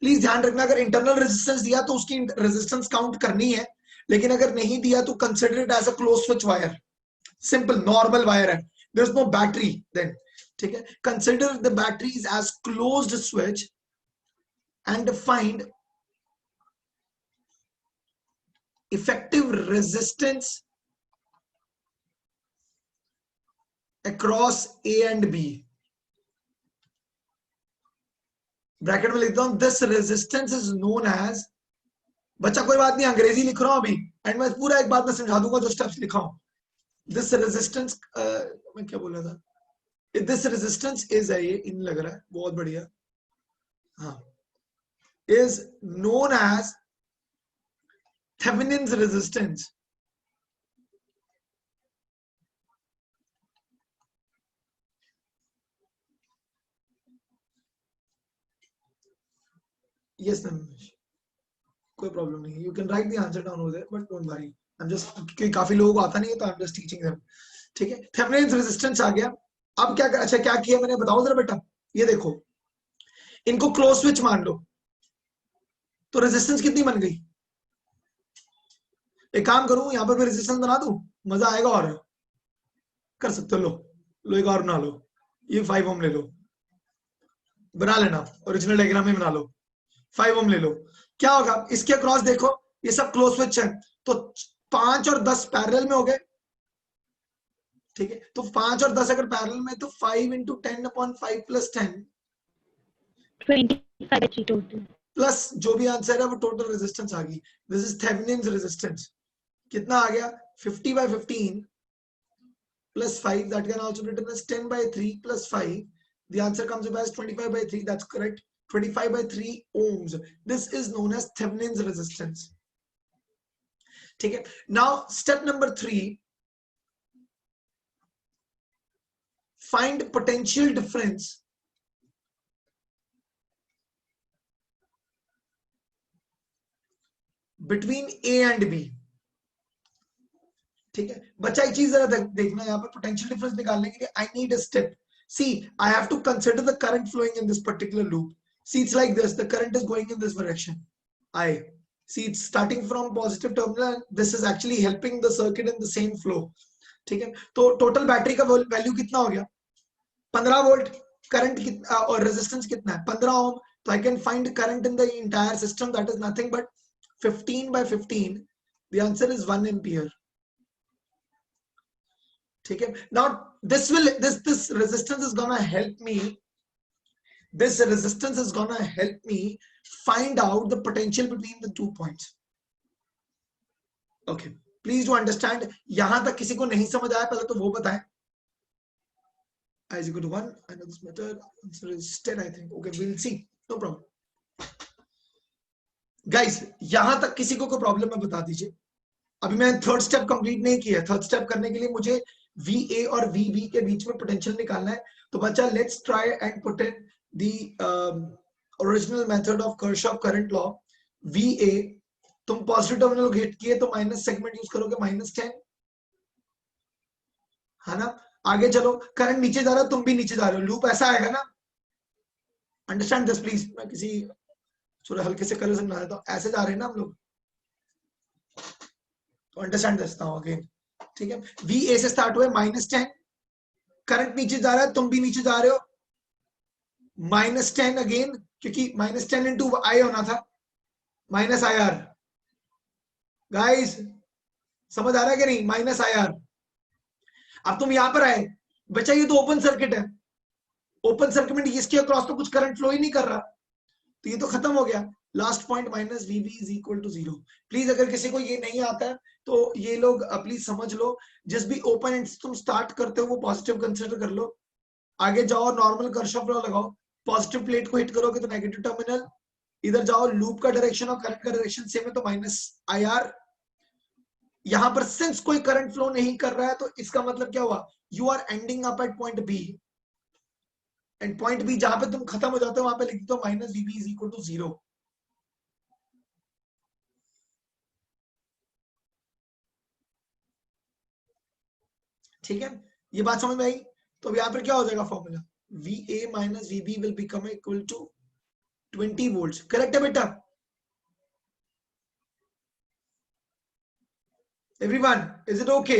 Please ध्यान रखना, अगर इंटरनल रेजिस्टेंस दिया तो उसकी रेजिस्टेंस काउंट करनी है, लेकिन अगर नहीं दिया तो consider it as a close switch wire, simple normal wire है, there is no battery then, ठीक है। Consider the batteries as closed switch and find effective resistance across A and B। Bracket में लिखता हूं, this resistance is known as, बच्चा कोई बात नहीं, अंग्रेजी लिख रहा हूं अभी, एंड मैं पूरा एक बात में समझा दूंगा जो स्टेप्स लिखा हूं। दिस रेजिस्टेंस, मैं क्या बोला था, दिस रेजिस्टेंस इज है, ये इन लग रहा है, बहुत बढ़िया, हाँ, is known as Thevenin's resistance. Yes, Namish. कोई प्रॉब्लम नहीं है, you can write the answer down over there, but don't worry, क्योंकि काफी लोगों को आता नहीं है तो I am just teaching them. ठीक है, थेवेनिन रेजिस्टेंस आ गया। अब क्या, अच्छा क्या किया मैंने बताओ जरा बेटा, ये देखो इनको क्लोज स्विच मान लो तो रेजिस्टेंस कितनी बन गई। एक काम करूं यहाँ पर मैं रेजिस्टेंस बना दूं, मजा आएगा और कर सकते हो। लो एक और बना लो, ये 5 ओम ले लो, बना लेना ओरिजिनल डायग्राम में बना लो। 5 ओम ले लो, क्या होगा इसके अक्रॉस देखो ये सब क्लोज स्विच है तो 5 और 10 पैरेलल में हो गए। ठीक है, तो 5 और 10 अगर पैरेलल में तो 5 into 10/5 plus 10 25 टोटल प्लस जो भी आंसर है वो टोटल रेजिस्टेंस आ गई। This is Thevenin's resistance. कितना आ गया 50/15 plus 5, that can also be written as 10/3 plus 5. The answer comes up as 25/3. That's correct. 25/3 ohms. This is known as Thevenin's resistance. ठीक है, now step number 3, find potential difference between A and B. ठीक है बच्चा, एक चीज जरा देखना यहाँ पर पोटेंशियल डिफरेंस निकालने के लिए I need a step. See I have to consider the current flowing in this particular loop. See it's like this, the current is going in this direction. I see it's starting from positive terminal, this is actually helping the circuit in the same flow. ठीक है, तो टोटल बैटरी का वैल्यू कितना हो गया 15 वोल्ट, करंट कितना और रेजिस्टेंस कितना है 15 ओम। तो I can find current in the entire system, that is nothing but 15/15। The answer is 1 ampere. ठीक है, now this resistance is gonna help me, this resistance is gonna help me find out the potential between the 2 points. Okay, please do understand, यहां तक किसी को नहीं समझ आया पहले तो वो बताएं। As you go to 1, I know this method answer is 10 I think. Okay, we'll see, no problem. Guys, यहां तक किसी को कोई प्रॉब्लम है बता दीजिए। अभी मैं थर्ड स्टेप कंप्लीट नहीं किया। थर्ड स्टेप करने के लिए मुझे VA और VB के बीच में पोटेंशियल निकालना है। तो बच्चा let's try and put in the original method of Kirchhoff current law. VA तुम पॉजिटिव टर्मिनल को हिट किए तो माइनस सेगमेंट यूज करोगे -10, है ना। आगे चलो, करंट नीचे जा रहा है, तुम भी नीचे जा रहे हो, लूप ऐसा आएगा ना। Understand this please. मैं किसी थोड़े हल्के से कलर से बना देता हूं। ऐसे जा रहे हैं ना हम लोग, तो अंडरस्टैंड देता हूं अगेन। ठीक है, VA से स्टार्ट हुए -10, करंट नीचे जा रहा है, तुम भी नीचे जा रहे हो, -10 अगेन, क्योंकि -10 into I होना था, -IR। गाइस समझ आ रहा है कि नहीं, -IR। अब तुम यहां पर आए, बच्चा ये तो ओपन सर्किट है, ओपन सर्किट में इसके अक्रॉस तो कुछ करंट फ्लो ही नहीं कर रहा, तो ये तो खत्म हो गया। Last point -VB is equal to 0। Please अगर किसी को ये नहीं आता है तो ये लोग प्लीज समझ लो, जिस भी ओपन एंड तुम स्टार्ट करते हो वो पॉजिटिव कंसीडर कर लो। आगे जाओ, नॉर्मल किरचॉफ लॉ लगाओ, पॉजिटिव प्लेट को हिट करोगे तो नेगेटिव टर्मिनल, इधर जाओ, लूप का डायरेक्शन और करंट का डायरेक्शन सेम है तो -IR। यहां पर सिंस कोई करंट फ्लो नहीं कर रहा है तो इसका मतलब क्या हुआ, you are ending up at point B, and point B जहां पे तुम खत्म हो जाते हो वहां पे लिख दो -VB is equal to 0। ठीक है, ये बात समझ में आई। तो अब यहाँ पर क्या हो जाएगा formula, VA minus VB will become equal to 20 volts। Correct है बेटा everyone, is it okay.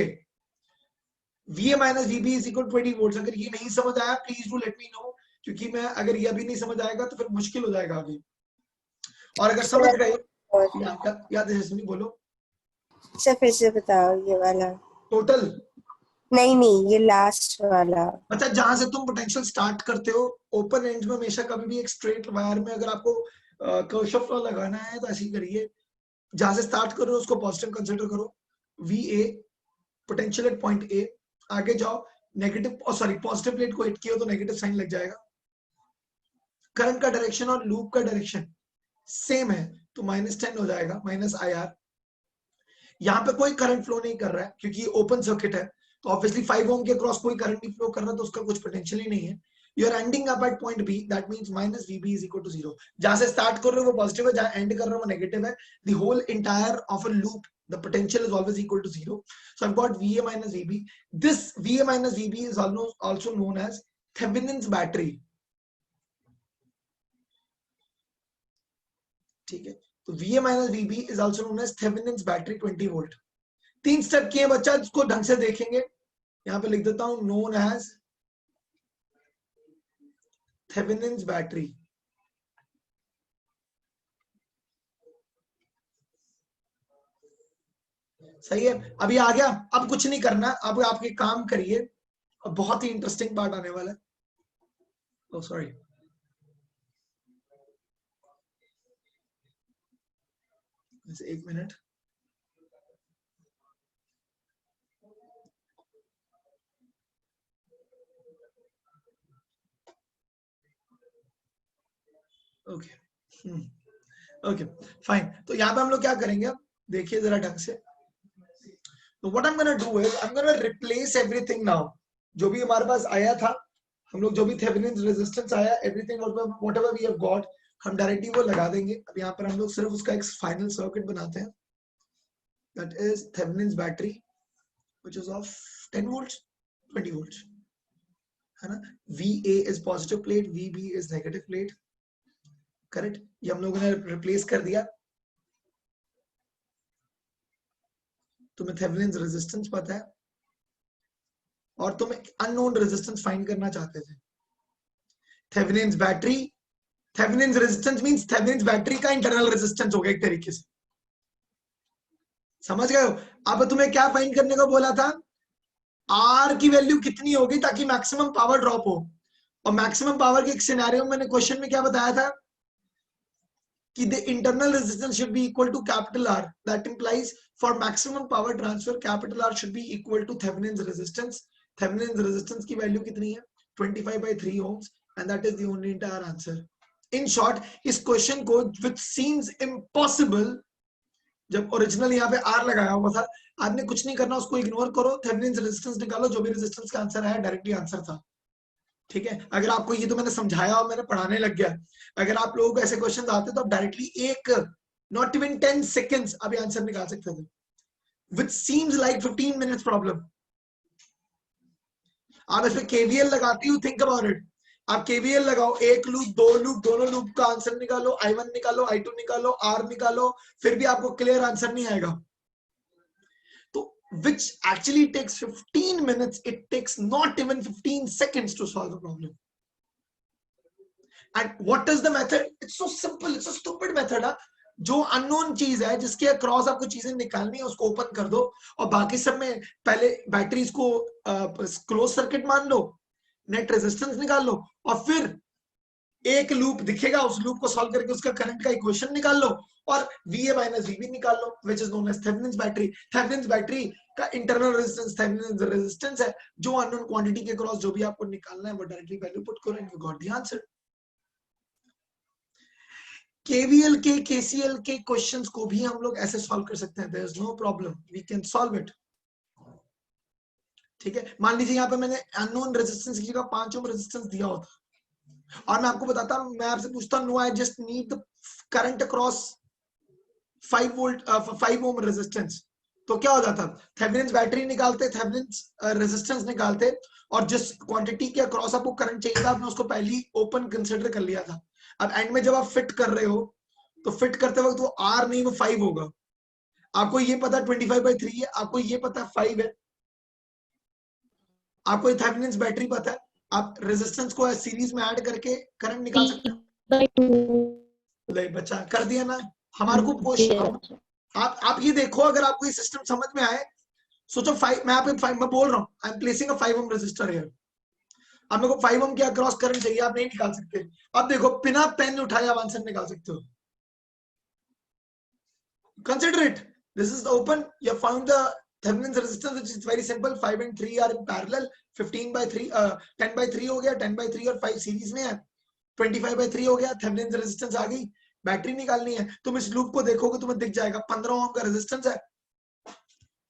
VA minus VB is equal to 20 volts। अगर ये नहीं समझ आया please do let me know, क्योंकि मैं अगर ये अभी नहीं समझ आएगा तो फिर मुश्किल हो जाएगा आगे। और अगर समझ गए, याद है सुनी बोलो सर, फिर से बताओ ये वाला। टोटल नहीं, ये लास्ट वाला। अच्छा, जहां से तुम पोटेंशियल स्टार्ट करते हो, ओपन एंड में हमेशा कभी भी एक स्ट्रेट वायर में अगर आपको किरचॉफ लॉ लगाना है तो ऐसे ही करिए, जहां से स्टार्ट करो उसको पॉजिटिव कंसीडर करो, VA potential at point A। आगे जाओ, नेगेटिव सॉरी पॉजिटिव प्लेट को हिट किया तो नेगेटिव साइन लग जाएगा। करंट का डायरेक्शन और लूप का डायरेक्शन सेम है तो -10 हो जाएगा, -IR। यहाँ पे कोई करंट फ्लो नहीं कर रहा है क्योंकि ओपन सर्किट है, तो ऑब्वियसली 5 ओम के क्रॉस कोई करंट नहीं फ्लो कर रहा, तो उसका कुछ पोटेंशियल ही नहीं है। You are ending up at point B, that means minus VB is equal to 0। जहां से स्टार्ट कर रहे हो वो पॉजिटिव है, जहां एंड कर रहे हो वो नेगेटिव है। The whole entire of a loop, the potential is always equal to 0. So I've got VA minus VB. This VA minus VB is also known as Thevenin's battery. ठीक है, तो VA minus VB is also known as Thevenin's battery 20 volt. 3 step किए बच्चा, इसको ढंग से देखेंगे। यहां पे लिख देता हूं, known as Thevenin's battery. सही है, अभी आ गया। अब कुछ नहीं करना, अब आपके काम करिए, अब बहुत ही इंटरेस्टिंग पार्ट आने वाला है। ओह सॉरी, एक मिनट। Okay okay fine. तो यहाँ पे हम लोग क्या करेंगे, अब देखिए जरा ढंग से। तो what I'm gonna do is I'm gonna replace everything now. जो भी हमारे पास आया था, हम लोग जो भी Thevenin's resistance आया, everything whatever we have got, हम डायरेक्टली वो लगा देंगे। अब यहाँ पर हम लोग सिर्फ उसका एक फाइनल सर्किट बनाते हैं, that is Thevenin's battery, which is of 10 volts, 20 volts, है ना। VA is positive plate, VB is negative plate, correct. ये हम लोगों ने रिप्लेस कर दिया। तुम्हें थेवेनिन्स रेजिस्टेंस पता है और तुम अननोन रेजिस्टेंस फाइंड करना चाहते थे। Thevenin's battery, Thevenin's resistance means Thevenin's battery का इंटरनल रेजिस्टेंस हो गया एक तरीके से, समझ गए हो। अब तुम्हें क्या फाइंड करने को बोला था, आर की वैल्यू कितनी होगी ताकि मैक्सिमम पावर ड्रॉप हो। और मैक्सिमम पावर के एक सिनेरियो में मैंने क्वेश्चन में क्या बताया था कि the internal resistance should be equal to capital R. That implies for maximum power transfer, capital R should be equal to Thevenin's resistance. Thevenin's resistance की वैल्यू कितनी है, 25/3 ohms, and that is the only entire answer. In short, इस क्वेश्चन को which seems impossible, जब ओरिजिनल यहाँ पे R लगाया हुआ था, आपने कुछ नहीं करना, उसको इग्नोर करो, Thevenin's resistance निकालो, जो भी रेजिस्टेंस का आंसर आया डायरेक्टली आंसर था। ठीक है, अगर आपको ये तो मैंने समझाया और मैंने पढ़ाने लग गया, अगर आप लोगों को ऐसे क्वेश्चन आते तो आप डायरेक्टली एक नॉट इवन 10 सेकेंड्स अभी आंसर निकाल सकते थे, which seems like 15 minutes problem. आप इसमें केवीएल लगाती हो, थिंक अबाउट इट। आप केवीएल लगाओ, एक लूप, दो लूप, दोनों लूप का आंसर निकालो, I1 निकालो, I2 निकालो, R निकालो, फिर भी आपको क्लियर आंसर नहीं आएगा। Which actually takes 15 minutes, it takes not even 15 seconds to solve the problem. And what is the method? It's so simple, it's a stupid method. जो अननोन चीज है, जिसके अक्रॉस आपको चीजें निकालनी है, उसको ओपन कर दो और बाकी सब में पहले बैटरीज को क्लोज सर्किट मान लो, नेट रेजिस्टेंस निकाल लो और फिर एक लूप दिखेगा, उस लूप को सॉल्व करके उसका करंट का इक्वेशन निकाल लो और VA minus VB निकाल लो, which is known as Thevenin's battery. Thevenin's battery का इंटरनल रेजिस्टेंस Thevenin's रेजिस्टेंस है, जो अननोन क्वांटिटी के क्रॉस जो भी आपको निकालना है वो डायरेक्टली वैल्यू पुट करो and you got the answer. KVL के KCL के क्वेश्चंस को भी हम लोग ऐसे सॉल्व कर सकते हैं, there is no problem, we can solve it. ठीक है, मान लीजिए यहाँ पे मैंने अननोन रेजिस्टेंस की जगह 5 ओम रेजिस्टेंस दिया होता और मैं आपको बताता हूं, मैं आपसे पूछता हूं, no I just need the current across 5 volt 5 ohm resistance, तो क्या हो जाता, थेवेनिन्स बैटरी निकालते, थेवेनिन्स रेजिस्टेंस निकालते और जिस क्वांटिटी के अक्रॉस आपको करंट चाहिए था आपने उसको पहले ओपन कंसीडर कर लिया था। अब एंड में जब आप फिट कर रहे हो तो फिट करते वक्त वो R नहीं वो 5 होगा। आपको ये पता 25/3 है, आपको ये पता 5 है, आपको थेवेनिन्स बैटरी पता है, आप रेजिस्टेंस को सीरीज में ऐड करके करंट निकाल सकते हो। ले बच्चा कर दिया ना हमारे को क्वेश्चन। आप ये देखो, अगर आपको ये सिस्टम समझ में आए, सोचो 5, मैं आपको 5 मैं बोल रहा हूँ, I am placing a 5 ohm resistor here. अब मेरे को 5 ओम के अक्रॉस करंट चाहिए, आप नहीं निकाल सकते। अब देखो बिना पेन उठाए आप आंसर निकाल सकते हो। Consider it, this is open, you have found the Thevenin's resistance, which is very simple, 5 and 3 are in parallel, 15/3 10/3 हो गया, 10/3 और 5 सीरीज में है, 25/3 हो गया, Thevenin's resistance आ गई, बैटरी निकालनी है। तुम इस लूप को देखोगे तुम्हें दिख जाएगा 15 ओम का रेजिस्टेंस है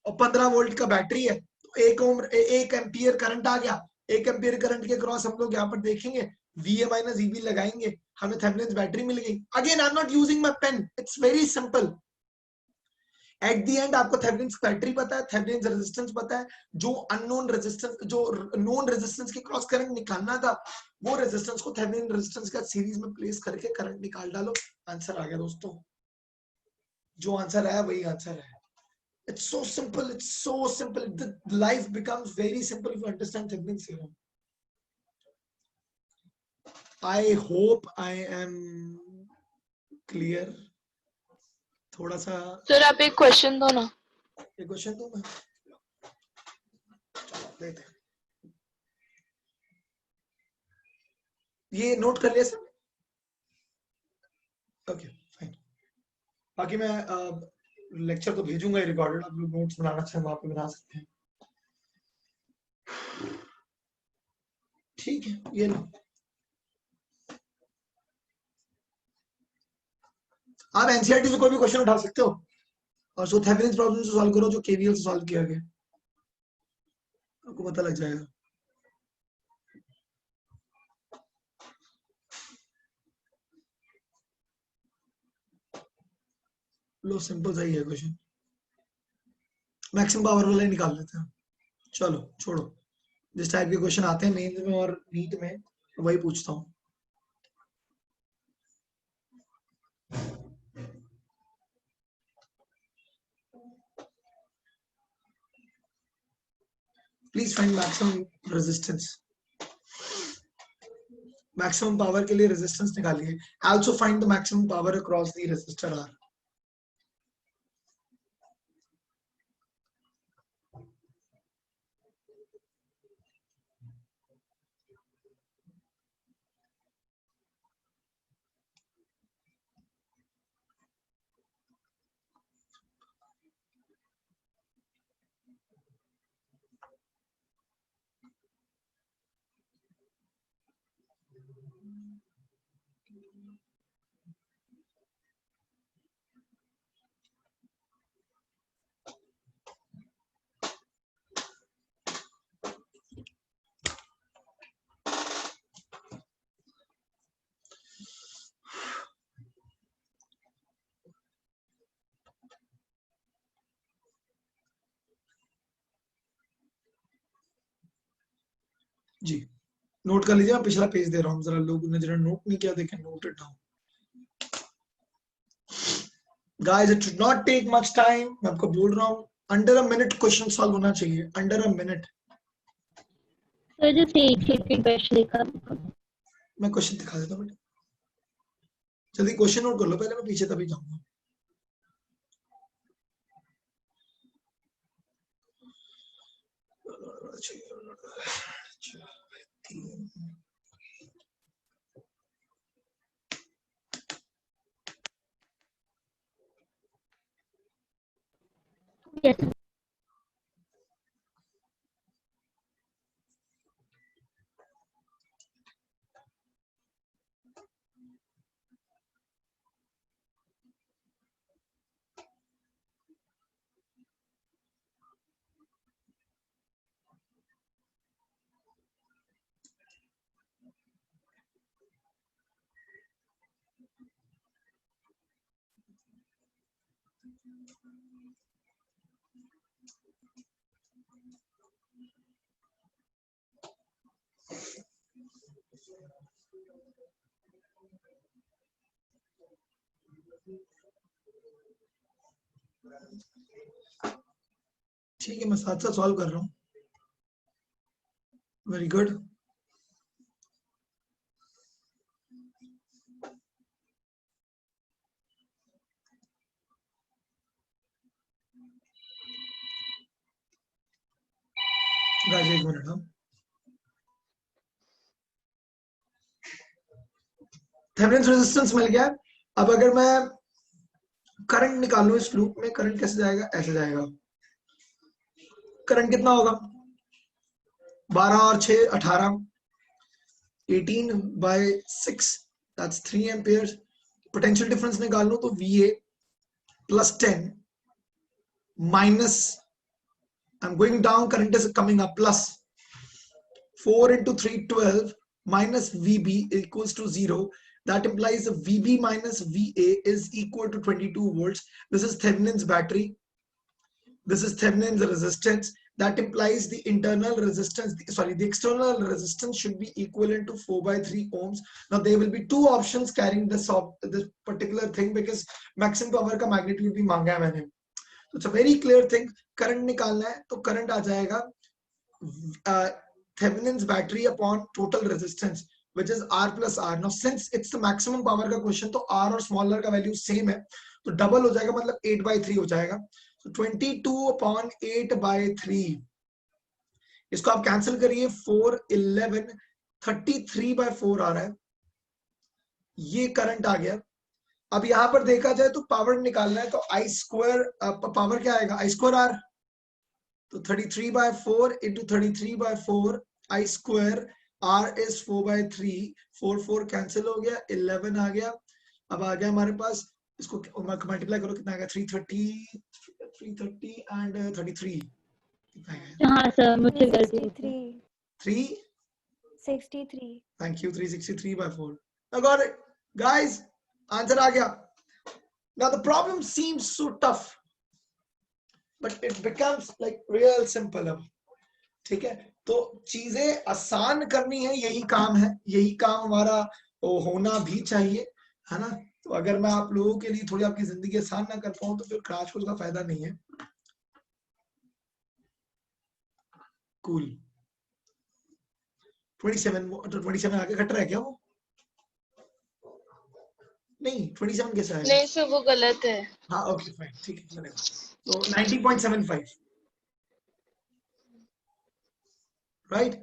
और 15 वोल्ट का बैटरी है, तो 1 एम्पियर करंट आ गया, 1 एम्पियर करंट के क्रॉस हम लोग यहाँ पर देखेंगे, VA माइनस EB लगाएंगे, हमें थेवेनिन्स बैटरी मिल गई। Again I am not using my pen, it's very simple. At the end आपको थेवेनिन्स बैटरी पता है, थेवेनिन्स रेजिस्टेंस पता है, जो अननोन रेजिस्टेंस, जो नोन रेजिस्टेंस के क्रॉस करंट निकालना था, वो रेजिस्टेंस को थेवेनिन रेजिस्टेंस का सीरीज में प्लेस करके करंट निकाल डालो, आंसर आ गया दोस्तों। जो आंसर आया वही आंसर है। It's so simple. It's so simple. The life becomes very simple if you understand Thevenin's theorem. I hope I am clear. थोड़ा सा सर आप एक क्वेश्चन दो ना। एक क्वेश्चन दो मैं देते हैं। ये नोट कर लिया सर? Okay fine. बाकी मैं लेक्चर तो भेजूंगा ही रिकॉर्डेड, आप लोग नोट्स बनाना चाहें वहां पे बना सकते हैं। ठीक है, ये लो आप एनसीईआरटी से कोई भी क्वेश्चन उठा सकते हो और सो थेवेनिन्स प्रॉब्लम से सॉल्व करो जो केवीएल से सॉल्व किया गया, आपको पता लग जाएगा। लो सिंपल सही है क्वेश्चन, मैक्सिमम पावर वाला ही निकाल लेते हैं। चलो छोड़ो, जिस टाइप के क्वेश्चन आते हैं मेंस में और नीट में वही पूछता हूँ। Please find maximum resistance. Maximum power के लिए रेजिस्टेंस निकालिए। Also find the maximum power across the resistor R. जी नोट कर लीजिए, मैं पिछला पेज दे रहा हूँ, जरा लोगों ने जरा नोट नहीं किया, देखें note it down. Guys it should not take much time, मैं आपको बोल रहा हूँ under a minute question solve होना चाहिए, under a minute. Sir just एक सेकंड क्वेश्चन दिखा। मैं क्वेश्चन दिखा देता हूँ, जल्दी क्वेश्चन नोट कर लो पहले, मैं पीछे तभी जाऊंगा। यस ठीक है, मैं साथ साथ सॉल्व कर रहा हूँ। Very good. गाइस एक मिनट, हम थेवेनिन्स रेजिस्टेंस मिल गया। अब अगर मैं करंट निकालूं इस लूप में, करंट कैसे जाएगा, ऐसे जाएगा। करंट कितना होगा, 12 और 6 18, 18/6 दैट्स 3 एम्पियर। पोटेंशियल डिफरेंस निकाल लो तो VA +10 minus, I am going down, current is coming up, 4 into 3 12 minus VB equals to 0. That implies VB minus VA is equal to 22 volts. This is Thevenin's battery. This is Thevenin's resistance. That implies the internal resistance, the external resistance should be equivalent to 4/3 ohms. Now there will be two options carrying this particular thing because maximum power का magnitude भी मांगा है मैंने. So it's a very clear thing. Current निकालना है तो current आ जाएगा Thevenin's battery upon total resistance, which is R plus R. Now since it's the maximum power का question, तो R और smaller का value same है, तो double हो जाएगा, मतलब 8/3 हो जाएगा. So 22 upon 8/3. इसको आप कैंसिल करिए, 4 11 33/4 आ रहा है. ये करंट आ गया. अब यहां पर देखा जाए तो पावर निकालना है, तो I स्क्वायर पावर क्या आएगा, I स्क्वायर R. तो 33/4 into 33/4 I square R is 4/3. 4 cancel हो गया, 11 आ गया. अब आ गया हमारे पास, इसको मल्टीप्लाई करो, कितना आ गया, 330 and 33. हाँ सर, मुझसे गलती 63. Thank you. 363/4. I got it, guys. Answer आ गया. Now the problem seems so tough, but it becomes like real simple अब. ठीक है, तो चीजें आसान करनी है, यही काम है, यही काम हमारा होना भी चाहिए, है ना. तो अगर मैं आप लोगों के लिए थोड़ी आपकी जिंदगी आसान ना कर पाऊं तो फिर क्रैश कोर्स का फायदा नहीं है. कूल. 27 आगे घट रहा है क्या वो? नहीं, 27 कैसा है? नहीं सर, वो गलत है. हाँ ओके फाइन, ठीक है चलेगा. तो 90.75 राइट.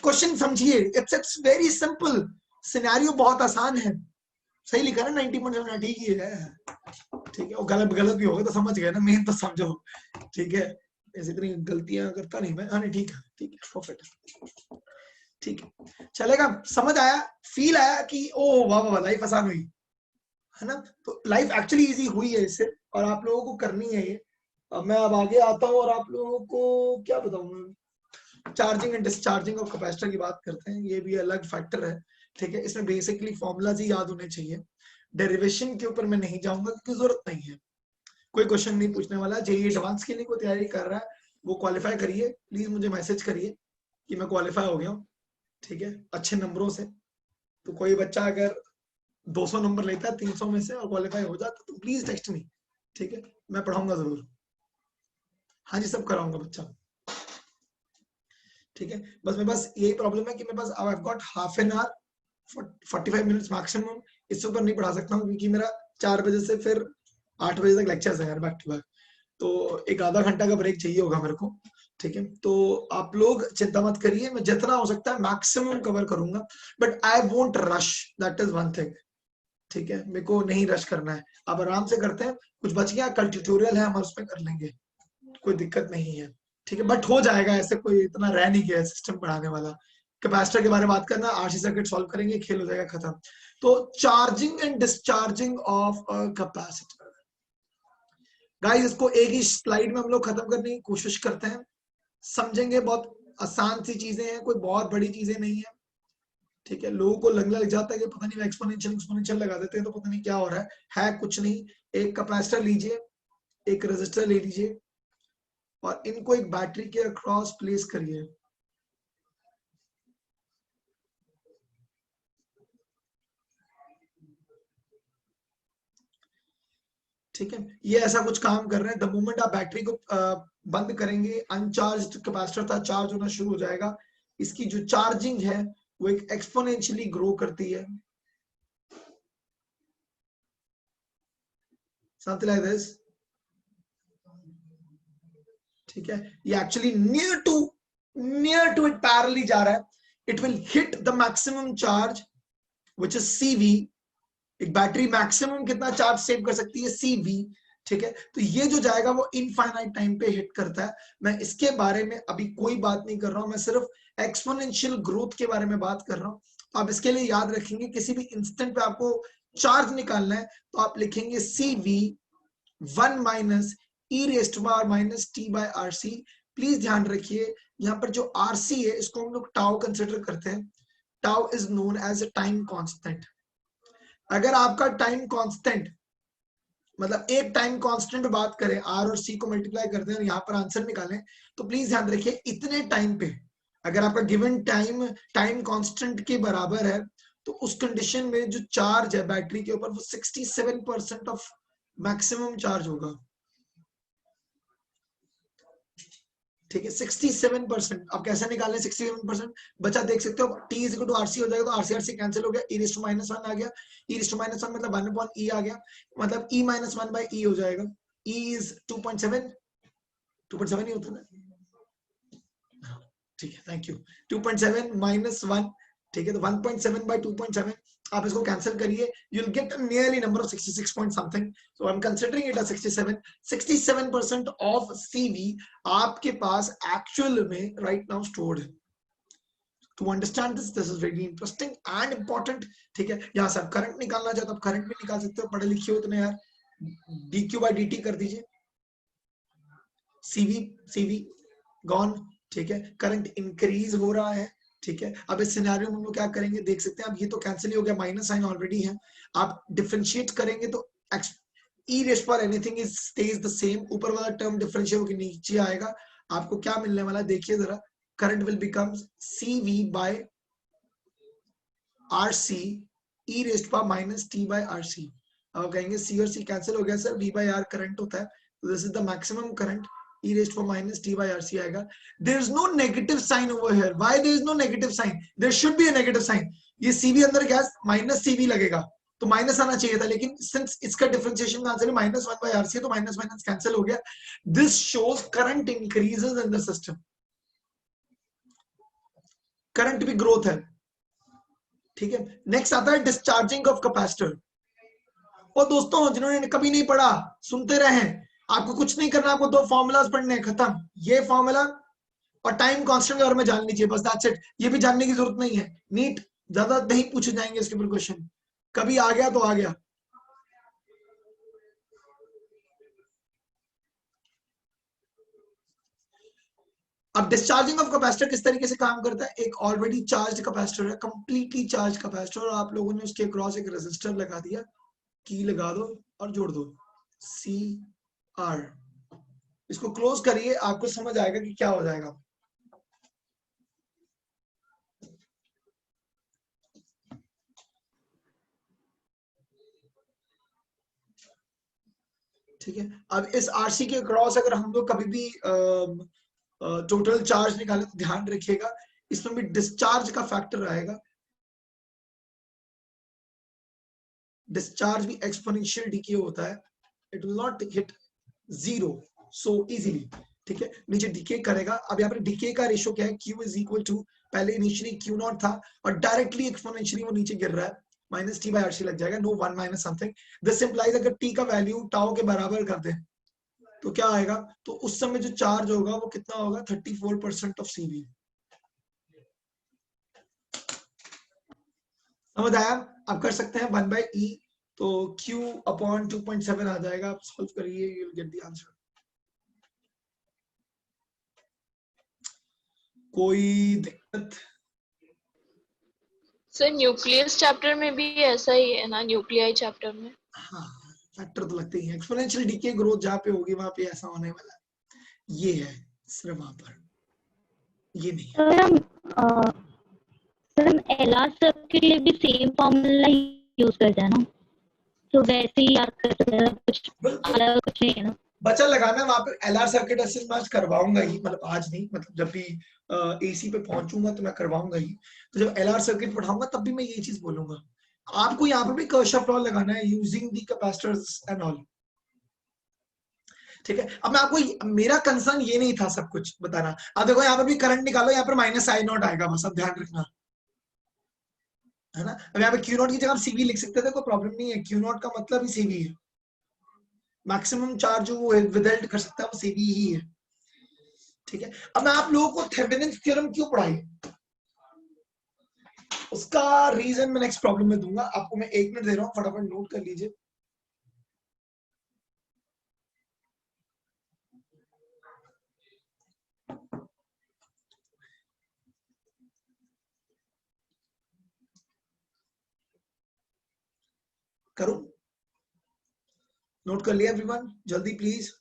क्वेश्चन समझिए, इट्स वेरी सिंपल. सिनेरियो बहुत आसान है. सही लिखा ना 90.7, ठीक ही है. ठीक है, वो गलत भी होगा तो समझ गए ना, मेन तो समझो. ठीक है, ऐसे इतनी गलतियां करता नहीं मैं. हाँ ठीक है, परफेक्ट. ठीक है, चलेगा. समझ आया, फील आया कि ओ वाह वाह लाइफ आसान हुई, है ना. तो लाइफ एक्चुअली इजी हुई है इससे, और आप लोगों को करनी है ये. अब मैं अब आगे आता हूँ और आप लोगों को क्या बताऊँ. Charging and discharging of capacitor की बात करते हैं. ये भी अलग फैक्टर है. ठीक है, इसमें बेसिकली फॉर्मूलाज ही याद होने चाहिए. डेरिवेशन के ऊपर मैं नहीं जाऊंगा क्योंकि जरूरत नहीं है. कोई क्वेश्चन नहीं पूछने वाला. जेईई एडवांस के लिए कोई तैयारी कर रहा है वो क्वालिफाई करिए, प्लीज मुझे मैसेज करिए कि मैं क्वालिफाई हो गया हूँ. ठीक है, अच्छे नंबरों से. तो कोई बच्चा अगर 200 नंबर लेता है 300 में से और क्वालिफाई हो जाता तो प्लीज टेक्स्ट मी. ठीक है, मैं पढ़ाऊंगा जरूर. हाँ जी, सब कराऊंगा बच्चा. ठीक है, बस यही प्रॉब्लम है कि मैं बस I have got half an hour, 45 minutes maximum. इससे ऊपर नहीं पढ़ा सकता हूँ क्योंकि मेरा 4 बजे से फिर 8 बजे तक लेक्चर्स है यार, बैक टू बैक. तो एक आधा घंटा का ब्रेक चाहिए होगा मेरे को. ठीक है, तो आप लोग चिंता मत करिए, मैं जितना हो सकता है मैक्सिमम कवर करूंगा, but I won't rush. That is one thing. ठीक है, मेरे को नहीं रश करना है. आप आराम से करते हैं. कुछ बच गया, कल ट्यूटोरियल है, हम उस पर कर लेंगे, कोई दिक्कत नहीं है. ठीक है, बट हो जाएगा, ऐसे कोई इतना रह नहीं गया सिस्टम पढ़ाने वाला. कैपेसिटर के बारे में बात करना, आरसी सर्किट सॉल्व करेंगे, खेल हो जाएगा खत्म. तो charging and discharging of a capacitor. Guys, इसको एक ही स्लाइड में हम लोग खत्म करने की कोशिश करते हैं. समझेंगे, बहुत आसान सी चीजें हैं, कोई बहुत बड़ी चीजें नहीं है. ठीक है, लोगों को लगने लग जाता है कि पता नहीं एक्सपोनेंशियल लगा देते हैं तो पता नहीं क्या हो रहा है कुछ नहीं. एक कैपेसिटर लीजिए, एक रेजिस्टर ले लीजिए और इनको एक बैटरी के अक्रॉस प्लेस करिए. ठीक है, ये ऐसा कुछ काम कर रहे हैं. द मोमेंट आप बैटरी को बंद करेंगे, अनचार्ज कैपेसिटर था, चार्ज होना शुरू हो जाएगा. इसकी जो चार्जिंग है वो एक एक्सपोनेंशियली ग्रो करती है. Something like this. ठीक है, ये actually near to it parallelly जा रहा है. It will hit the maximum charge which is CV. एक बैटरी मैक्सिमम कितना चार्ज सेव कर सकती है, CV. ठीक है, तो ये जो जाएगा वो इनफाइनाइट टाइम पे हिट करता है. मैं इसके बारे में अभी कोई बात नहीं कर रहा हूं, मैं सिर्फ एक्सपोनेंशियल ग्रोथ के बारे में बात कर रहा हूं. आप इसके लिए याद रखेंगे, किसी भी इंस्टेंट पे आपको चार्ज निकालना है तो आप लिखेंगे CV 1 - e⁻ t/RC. प्लीज ध्यान रखिए यहाँ पर जो आरसी है इसको हम लोग टाउ कंसिडर करते हैं. Tau is known as a time constant. अगर आपका टाइम कांस्टेंट मतलब एक टाइम कांस्टेंट बात करें, आर और सी को मल्टीप्लाई करते हैं और यहाँ पर आंसर निकालें, तो प्लीज ध्यान रखिए इतने टाइम पे अगर आपका गिवन टाइम कांस्टेंट के बराबर है तो उस कंडीशन में जो चार्ज है बैटरी के ऊपर वो 67% ऑफ मैक्सिमम चार्ज होगा. ठीक है, 67%. अब कैसे निकालें 67%? बचा देख सकते हो, t is equal to RC हो जाएगा, तो आरसी आरसी कैंसिल हो गया, e रेज़ टू -1 आ गया, e रेज़ टू -1 मतलब 1 अपॉन e आ गया, मतलब e - 1 बाय e हो जाएगा. e इज 2.7 ही होता है. ठीक है, थैंक यू. 2.7 - 1, ठीक है, तो 1.7 बाय 2.7. आप इसको कैंसिल करिए, you will get a nearly number of 66 point something. So I am considering it a 67% of CV आपके पास एक्चुअल में राइट नाउ स्टोर्ड है. To understand this is very interesting and important. ठीक है, यहाँ से आप करंट निकालना चाहते हो, आप करंट भी निकाल सकते हो, पढ़े लिखे हो इतने यार. dq by dt कर दीजिए, CV गॉन. ठीक है, करंट इंक्रीज हो रहा है. ठीक है, अब इस सिनेरियो में हम लोग क्या करेंगे देख सकते हैं. अब ये तो कैंसिल ही हो गया, माइनस साइन ऑलरेडी है. आप डिफरेंशिएट करेंगे तो e रेज़ पर anything is stage the same. ऊपर वाला टर्म डिफरेंशिएट होकर नीचे आएगा. आपको क्या मिलने वाला है देखिए जरा. Current will become CV by RC e raise पर -t by RC. अब कहेंगे C और C कैंसिल हो गया sir, V by R current होता है, this is the maximum current, e raised to -t by RC आएगा. There is no negative sign over here. Why there is no negative sign? There should be a negative sign. ये CV अंदर क्या -CV लगेगा, तो माइनस आना चाहिए था, लेकिन सिंस इसका डिफरेंशिएशन का आंसर है -1 by RC, तो माइनस माइनस कैंसिल हो गया. This shows current increases in the system. Current भी ग्रोथ है. ठीक है, नेक्स्ट आता है डिस्चार्जिंग ऑफ कैपेसिटर. और दोस्तों जिन्होंने कभी नहीं पढ़ा सुनते रहे, आपको कुछ नहीं करना, आपको 2 फॉर्मूलाज पढ़ने हैं, खत्म. ये फॉर्मूला और टाइम कांस्टेंट के बारे में जान लीजिए, बस दैट्स इट. ये भी जानने की जरूरत नहीं है, नीट ज्यादा नहीं पूछे जाएंगे इसके ऊपर क्वेश्चन, कभी आ गया तो आ गया. अब डिस्चार्जिंग ऑफ कैपेसिटर किस तरीके से काम करता है. एक ऑलरेडी चार्ज कैपेसिटर है, कंप्लीटली चार्ज कैपेसिटर, और आप लोगों ने उसके अक्रॉस एक रेजिस्टर लगा दिया, की लगा दो और जोड़ दो, CR. इसको क्लोज करिए, आपको समझ आएगा कि क्या हो जाएगा. ठीक है, अब इस RC के क्रॉस अगर हम लोग कभी भी टोटल चार्ज निकाले तो ध्यान रखिएगा इसमें भी डिस्चार्ज का फैक्टर आएगा. डिस्चार्ज भी एक्सपोनेंशियल डीके होता है, it will not hit 0 so easily. ठीक है, नीचे डीके करेगा. अब यहाँ पर डीके का रेशियो क्या है, Q इज इक्वल टू, पहले इनिशियली Q0 था और डायरेक्टली एक्सपोनेंशियली वो नीचे गिर रहा है, -t by RC लग जाएगा, no 1 minus something. This implies अगर t का वैल्यू टाउ के बराबर कर दें तो क्या आएगा, तो उस समय जो चार्ज होगा वो कितना होगा, 34% ऑफ CV. समझ आया. आप कर सकते हैं 1 by E, तो Q अपॉन 2.7 आ जाएगा. आप सॉल्व करिए, you will get the answer. कोई दिक्कत? सर न्यूक्लियस चैप्टर में भी ऐसा ही है ना, न्यूक्लियाई चैप्टर में. हाँ, फैक्टर तो लगते ही हैं. एक्सपोनेंशियल डीके ग्रोथ जहाँ पे होगी वहां पे ऐसा होने वाला है. ये है सिर्फ वहां पर, ये नहीं है. सर हम LR सर्किट के लिए भी सेम फॉर्मूला यूज करते हैं ना, तो वैसे ही याद करते हैं, कुछ अलग कुछ नहीं है ना. बचा लगाना वहां पे. LR सर्किट असिस्ट मैच करवाऊंगा ही, मतलब आज नहीं, मतलब जब भी AC पे पहुंचूंगा तो मैं करवाऊंगा ही. तो जब LR सर्किट पढ़ाऊंगा तब भी मैं ये चीज बोलूंगा. आपको यहाँ पर भी किरचॉफ लॉ लगाना है, using the capacitors and all. ठीक है, अब मैं आपको, मेरा कंसर्न ये नहीं था सब कुछ बताना. अब देखो यहाँ पर भी करंट निकालो, यहाँ पर -I0 आएगा, बस अब ध्यान रखना है ना. अब यहाँ पे Q0 की जगह आप CV लिख सकते थे, कोई प्रॉब्लम नहीं है. Q0 का मतलब ही CV है, मैक्सिमम चार्ज जो वो विदल्ट कर सकता है वो CV ही है. ठीक है, अब मैं आप लोगों को थेवेनिन्स थ्योरम क्यों पढ़ाई, उसका रीजन मैं नेक्स्ट प्रॉब्लम में दूंगा आपको. मैं 1 मिनट दे रहा हूँ, फटाफट नोट कर लीजिए. करूं? नोट कर लिया एवरीवन? जल्दी प्लीज।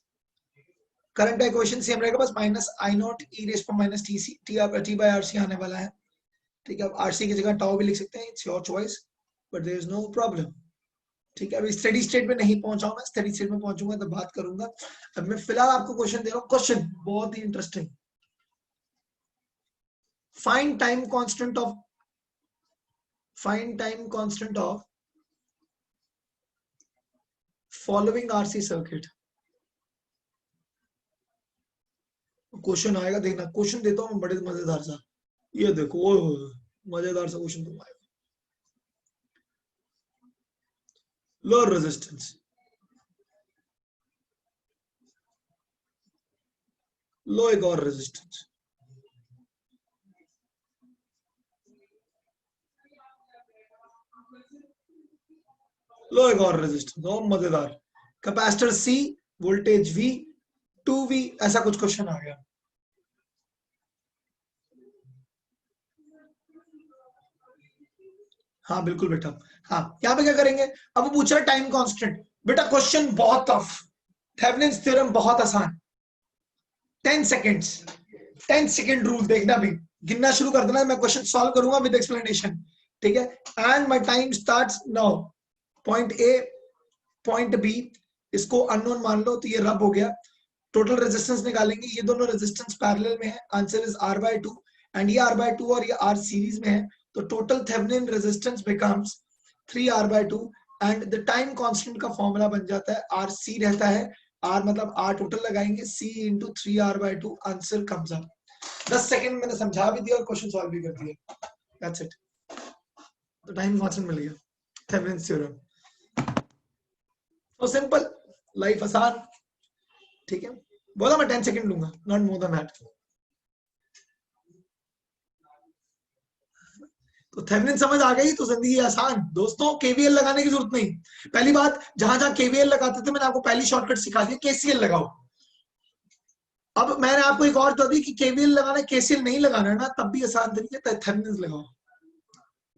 करंट इक्वेशन सेम रहेगा, बस minus I naught e raise पर minus t C t by R C आने वाला है। ठीक है, अब आरसी की जगह टाउ भी लिख सकते हैं, it's your choice, but there is no problem. ठीक है, अभी स्टडी स्टेट में नहीं पहुंचा हूं मैं, स्टडी स्टेट में पहुंचूंगा तो बात करूंगा। अब मैं फिलहाल आपको क्वेश्चन दे रहा हूं, क्वेश्चन बहुत ही interesting. Find time constant of following RC circuit. Question आएगा, देखना क्वेश्चन देता हूं मैं बड़े मजेदार सा। ये देखो, ओह मजेदार सा क्वेश्चन तुम आएगा। लो रेजिस्टेंस, लो एक और रेजिस्टेंस, लो एक और रेजिस्टेंस, और मजेदार। Capacitor C, voltage V, 2V, ऐसा कुछ क्वेश्चन आ गया। हाँ बिल्कुल बेटा। हाँ, यहाँ पे क्या करेंगे, अब वो पूछ रहा है टाइम कांस्टेंट। बेटा क्वेश्चन बहुत टफ, थेवेनिन्स थ्योरम बहुत आसान। 10 सेकेंड्स, 10 सेकेंड रूल देखना भी, गिनना शुरू कर देना, मैं क्वेश्चन सॉल्व करूंगा विद एक्सप्लेनेशन। ठीक है, and my time starts now. Point A, point B, इसको अननोन मान लो तो ये रब हो गया। टोटल रेजिस्टेंस निकालेंगे, ये दोनों रेजिस्टेंस पैरेलल में है, आंसर इज R/2, एंड ये R/2 और ये R सीरीज में है, तो total Thevenin resistance becomes 3R/2, and the time constant का फॉर्मूला बन जाता है RC रहता है, R मतलब R टोटल लगाएंगे, C into 3R/2, answer comes up. 10 second मैंने समझा भी दिया और क्वेश्चन सॉल्व भी कर दिया, दैट्स इट। तो टाइम कांस्टेंट मिल गया, थेवेनिन्स थ्योरम। तो सिंपल, लाइफ आसान। ठीक है, बोला मैं 10 सेकंड लूंगा, नॉट मोर देन दैट। तो थेवेनिन समझ आ गई तो जिंदगी आसान दोस्तों। केवीएल लगाने की जरूरत नहीं। पहली बात, जहां जहां केवीएल लगाते थे मैंने आपको पहली शॉर्टकट सिखा दी, केसीएल लगाओ। अब मैंने आपको एक और बता दी कि केवीएल लगाना, केसीएल नहीं लगाना ना, तब भी आसान तरीके थेवेनिन लगाओ।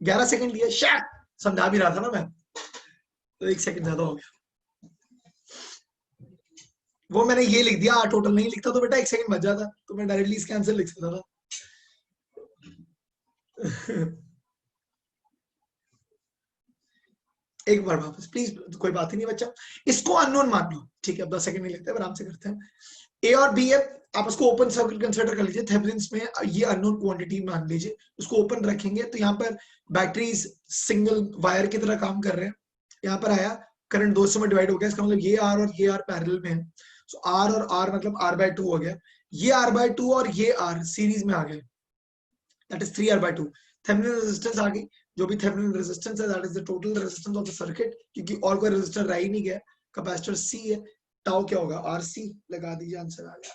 11 सेकंड लिए, शैट समझा भी रहा था ना मैं, तो 1 सेकंड ज्यादा हो गया। वो मैंने ये लिख दिया, टोटल नहीं लिखता तो बेटा 1 सेकंड बच जाता, तो मैं डायरेक्टली इसके आंसर लिख सकता था। एक बार वापस प्लीज, कोई बात ही नहीं बच्चा, इसको अननोन मान लो। ठीक है, अब 10 सेकंड नहीं लगते, आराम से करते हैं। ए और बी है, आप उसको ओपन सर्किट कंसीडर कर लीजिए। थेवेनिन्स में ये अननोन क्वांटिटी मान लीजिए, उसको ओपन रखेंगे तो यहाँ पर बैटरीज सिंगल वायर की तरह काम कर रहे हैं। यहाँ पर आया करंट 200 में डिवाइड हो गया, इसका मतलब ये आर और ये आर पैरेलल में है, सो आर और आर मतलब R/2 हो गया। ये R/2 और ये आर सीरीज में आ गए, that is 3R/2। Thevenin resistance आ गई, जो भी थेवेनिन रेजिस्टेंस है that is the total resistance of the circuit, क्योंकि और कोई रेजिस्टर रह ही नहीं गया। कैपेसिटर सी है, टाउ क्या होगा, RC, लगा दीजिए, आंसर आ गया।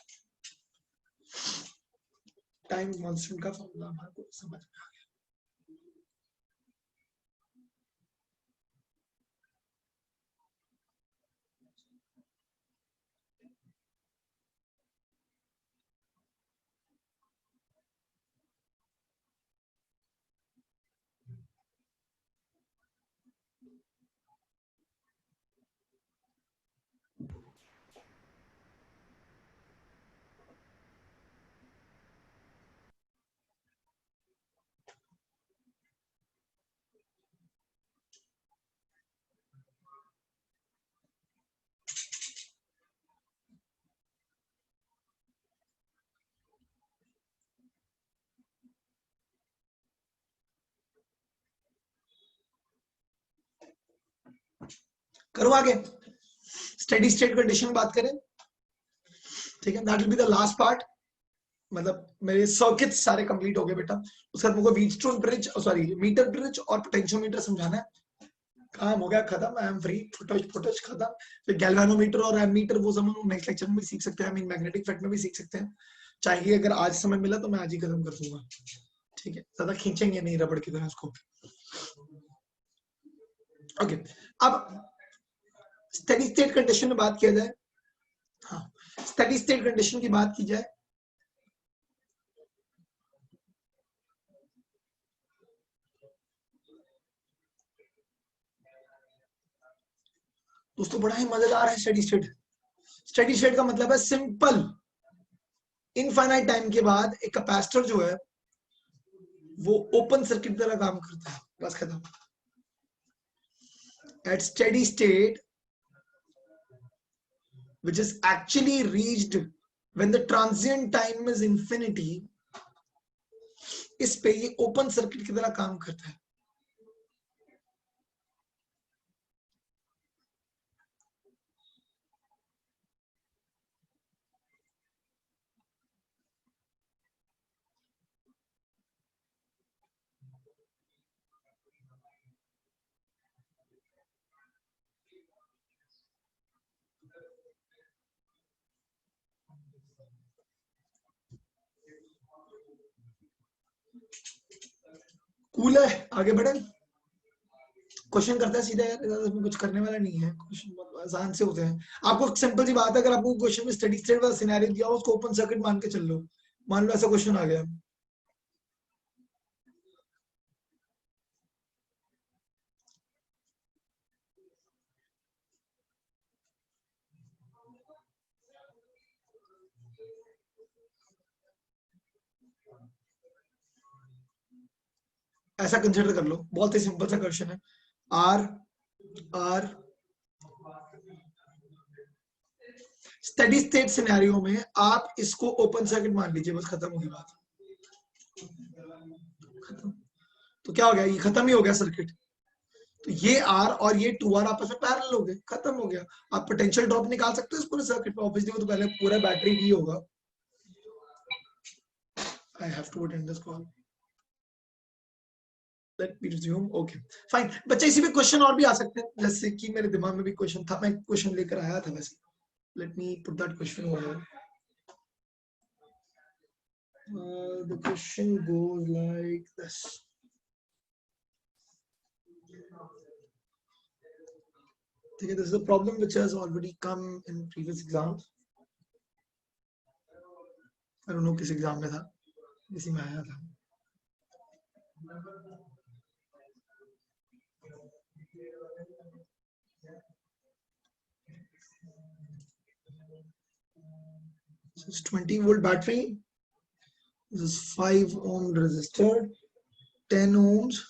टाइम कांस्टेंट का फॉर्मूला हमारे समझ में आ गया। करो आगे, स्टेडी स्टेट कंडीशन बात करें। ठीक है, that will be the last part, मतलब मेरे सर्किट सारे कंप्लीट हो गए बेटा। उसके बाद मुझे Wheatstone bridge, sorry meter bridge और पोटेंशियोमीटर समझाना है, काम हो गया खत्म, आई एम फ्री, फुटेज खत्म। फिर गैल्वेनोमीटर और एमीटर वो समझ नेक्स्ट लेक्चर में भी सीख सकते हैं, आई मीन मैग्नेटिक इफेक्ट में भी सीख सकते हैं। चाहिए अगर आज समय मिला तो मैं आज ही खत्म कर दूंगा। ठीक है, ज्यादा खींचेंगे नहीं रबड़ की तरह उसको। ओके, अब स्टेडी स्टेट कंडीशन में बात किया जाए। हाँ, स्टेडी स्टेट कंडीशन की बात की जाए, दोस्तों बड़ा ही मजेदार है स्टेडी स्टेट। स्टेडी स्टेट का मतलब है सिंपल, इनफाइनाइट टाइम के बाद एक कैपेसिटर जो है वो ओपन सर्किट की तरह काम करता है, बस खत्म। At steady state which is actually reached when the transient time is infinity, इस पे ये ओपन सर्किट की तरह काम करता है। कूल है, आगे बढ़े। क्वेश्चन करता है सीधा यार, इसमें कुछ करने वाला नहीं है, क्वेश्चन आसान से होते हैं। आपको सिंपल सी बात है, अगर आपको क्वेश्चन में स्टेडी स्टेट वाला सिनेरियो दिया हो, उसको ओपन सर्किट मान के चल लो। मान लो ऐसा क्वेश्चन आ गया, ऐसा कंसिडर कर लो, बहुत ही सिंपल सा क्वेश्चन है। आर स्टेडी स्टेट सिनेरियो में आप इसको ओपन सर्किट मान लीजिए, बस खत्म होगी बात, खत्म। तो क्या हो गया, ये खत्म ही हो गया सर्किट। तो ये आर और ये 2R आपस में पैरेलल हो गए, खत्म हो गया। आप पोटेंशियल ड्रॉप निकाल सकते हो इस पूरे सर्किट में, ऑब्वियसली वो तो पहले पूरा बैटरी ही होगा। I have to attend this call. Let me resume. Okay, fine. बच्चे इसी में क्वेश्चन और भी आ सकते हैं, जैसे कि मेरे दिमाग में भी क्वेश्चन था, मैं क्वेश्चन लेकर आया था वैसे। Let me put that question over here. The question goes like this. ठीक है, this is a problem which has already come in previous exams. I don't know किस एग्जाम में था, इसी में आया था। This is 20 volt battery. This is 5 ohm resistor, 10 ohms,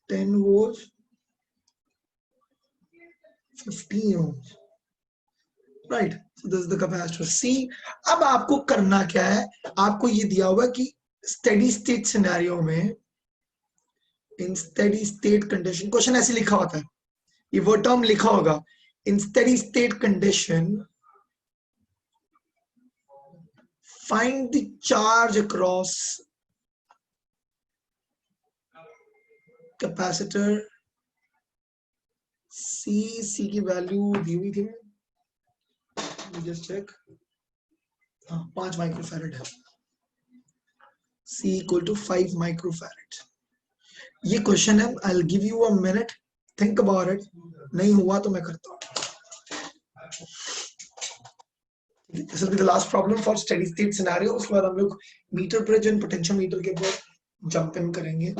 10 volts, 15 ohms. Right. So this is the capacitor C. अब आपको करना क्या है, आपको ये दिया हुआ कि स्टेडी स्टेट सिनेरियो में, in steady state condition, question ऐसे लिखा होता है, ये वो टर्म लिखा होगा, in steady state condition find the charge across capacitor C की वैल्यू दी हुई थी, जस्ट चेक, 5 माइक्रोफैरेड है, C इक्वल टू 5 माइक्रोफैरेड। ये क्वेश्चन है, I will give you a minute, think about it, नहीं हुआ तो मैं करता हूँ। This will be the last problem for steady state scenario. उसके बाद हम लोग मीटर ब्रिज एंड पोटेंशियोमीटर के ऊपर जंप इन करेंगे।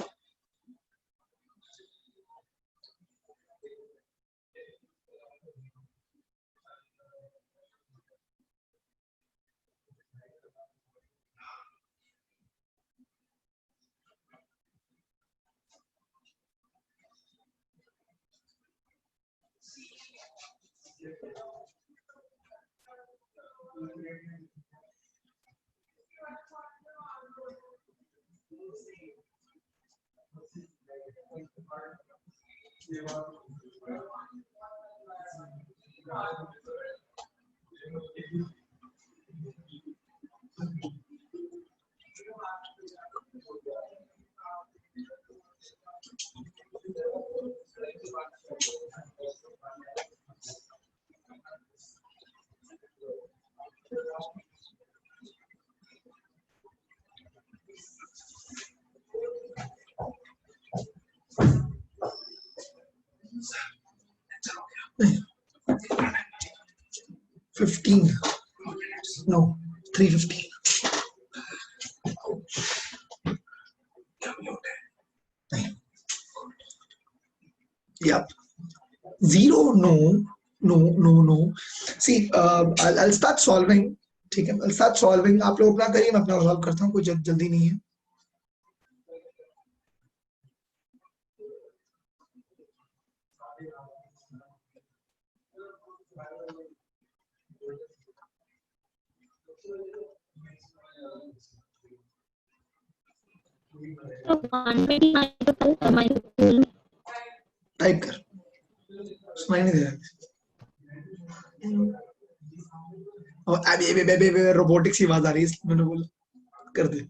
No, 315. Yep. 0 no see I'll start solving. ठीक है, I'll start solving. आप लोग अपना करिए, मैं अपना सॉल्व करता हूँ, कोई जल्दी नहीं है. टाइप कर, सुनाई नहीं दे रहा. और अभी रोबोटिक्स की आवाज आ रही है, इसलिए मैंने बोला कर दे.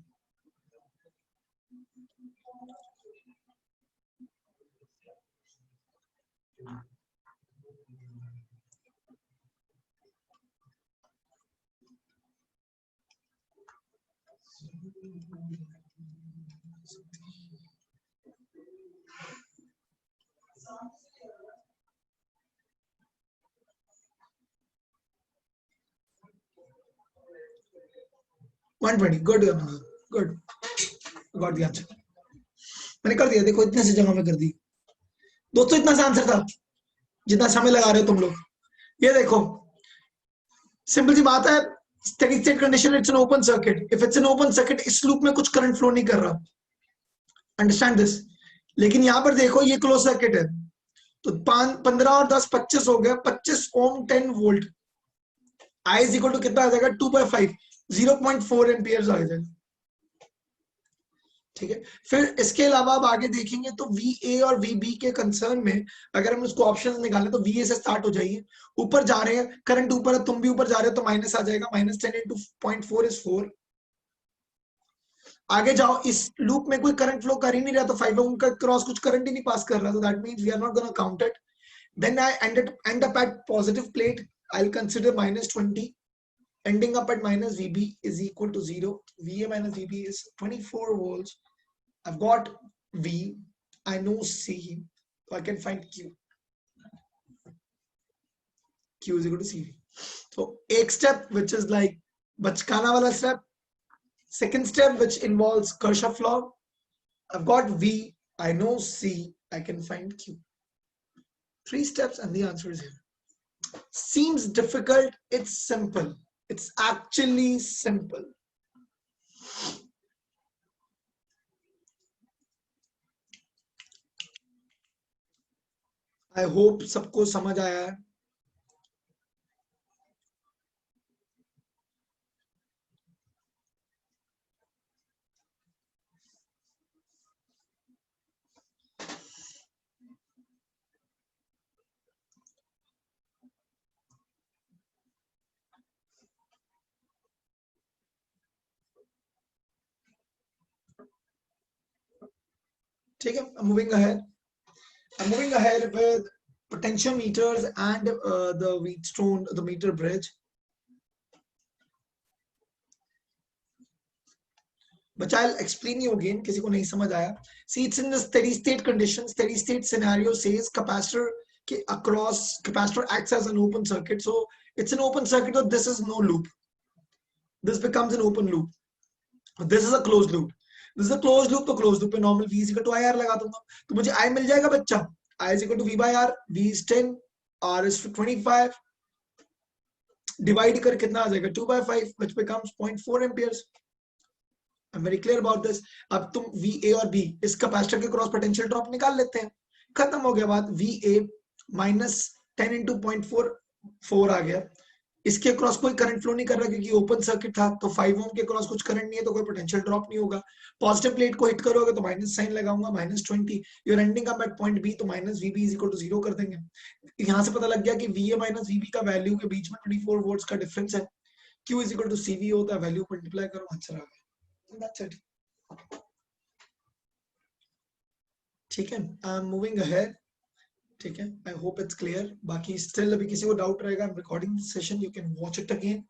Good good, got the answer. मैंने कर दिया, देखो इतने से जगह में कर दी दोस्तों. इतना सा आंसर था जितना समय लगा रहे हो तुम लोग. ये देखो सिंपल सी बात है, steady state condition, it's an open circuit. If it's an open circuit, इस लूप में कुछ करंट फ्लो नहीं कर रहा, अंडरस्टैंड दिस. लेकिन यहां पर देखो ये क्लोज सर्किट है, तो 15 और 10 25 हो गया. 25 ohm 10 volt. I is equal to कितना आ जाएगा? 2/5, 0.4 एम्पियर्स आ जाएगा. ठीक है, फिर इसके अलावा अब आगे देखेंगे तो VA और VB के कंसर्न में अगर हम उसको ऑप्शंस निकालें तो VA से स्टार्ट हो जाइए. ऊपर जा रहे हैं, करंट ऊपर है, तुम भी ऊपर जा रहे हो तो माइनस आ जाएगा. -10 × 0.4 इज 4. आगे जाओ, इस लूप में कोई करंट फ्लो कर ही नहीं रहा, तो 5 ओम का क्रॉस कुछ करंट ही नहीं पास कर रहा, तो that means we are not gonna count it. Then I end up at positive plate. I'll consider -20. Ending up at -VB is equal to 0. VA minus VB is 24 volts. I've got V. I know C. So I can find Q. Q is equal to CV. So एक step which is like बचकाना वाला step. Second step which involves Kirchhoff law. I've got V. I know C. I can find Q. 3 steps and the answer is here. Seems difficult. It's simple. It's actually simple. I hope सबको समझ आया है. ठीक है, I'm moving ahead. I'm moving ahead with potentiometers and the Wheatstone, the meter bridge. But I'll explain you again, किसी को नहीं समझ आया. See, it's in the steady state condition. Steady state scenario says capacitor capacitor acts as an open circuit. So it's an open circuit, so this is no loop. This becomes an open loop. This is a closed loop. This is a closed loop, तो closed loop पे normal V is equal to IR लगा दूंगा, तो मुझे I मिल जाएगा बच्चा. I is equal to V/R. V is 10, R is 25. Divide कर कितना आ जाएगा? 2/5, which becomes 0.4 amperes. I'm very clear about this. अब तुम VA और B इस कैपेसिटर के क्रॉस पोटेंशियल ड्रॉप निकाल लेते हैं. खत्म हो गया बात. VA -10 × 0.4 4 आ गया. इसके क्रॉस कोई करंट फ्लो नहीं कर रहा क्योंकि ओपन सर्किट था, तो 5 ओम के क्रॉस कुछ करंट नहीं है, तो कोई पोटेंशियल ड्रॉप नहीं होगा. पॉजिटिव प्लेट को हिट करोगे तो माइनस साइन लगाऊंगा, -20. You are ending up at point B, तो -VB इज इक्वल टू 0 कर देंगे. यहां से पता लग गया कि VA माइनस VB का वैल्यू के बीच में 24 वोल्ट्स का डिफरेंस है. Q is equal to CV होता है, वैल्यू मल्टीप्लाई करो, आंसर आ गया. That's it. ठीक है, आई एम मूविंग अहेड. ठीक है, आई होप इट्स क्लियर. बाकी स्टिल अभी किसी को डाउट रहेगा, I am recording this session, you can watch it again.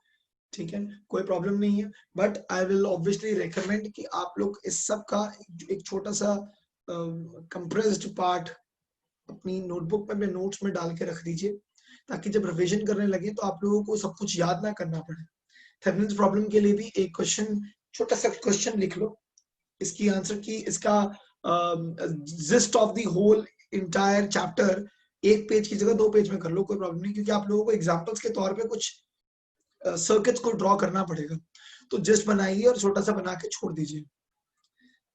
ठीक है, कोई प्रॉब्लम नहीं है. But I will obviously recommend कि आप लोग इस सब का एक छोटा सा कंप्रेस्ड पार्ट अपनी नोटबुक में नोट्स में डाल के रख दीजिए, ताकि जब रिवीजन करने लगे तो आप लोगों को सब कुछ याद ना करना पड़े. थेवेनिन्स प्रॉब्लम के लिए भी एक क्वेश्चन, छोटा सा क्वेश्चन लिख लो, इसकी आंसर की, इसका gist of the whole entire chapter एक पेज की जगह 2 पेज में कर लो, कोई प्रॉब्लम नहीं, क्योंकि आप लोगों को एग्जांपल्स के तौर पे कुछ सर्किट्स को ड्रॉ करना पड़ेगा। तो जस्ट बनाइए और छोटा सा बना के छोड़ दीजिए,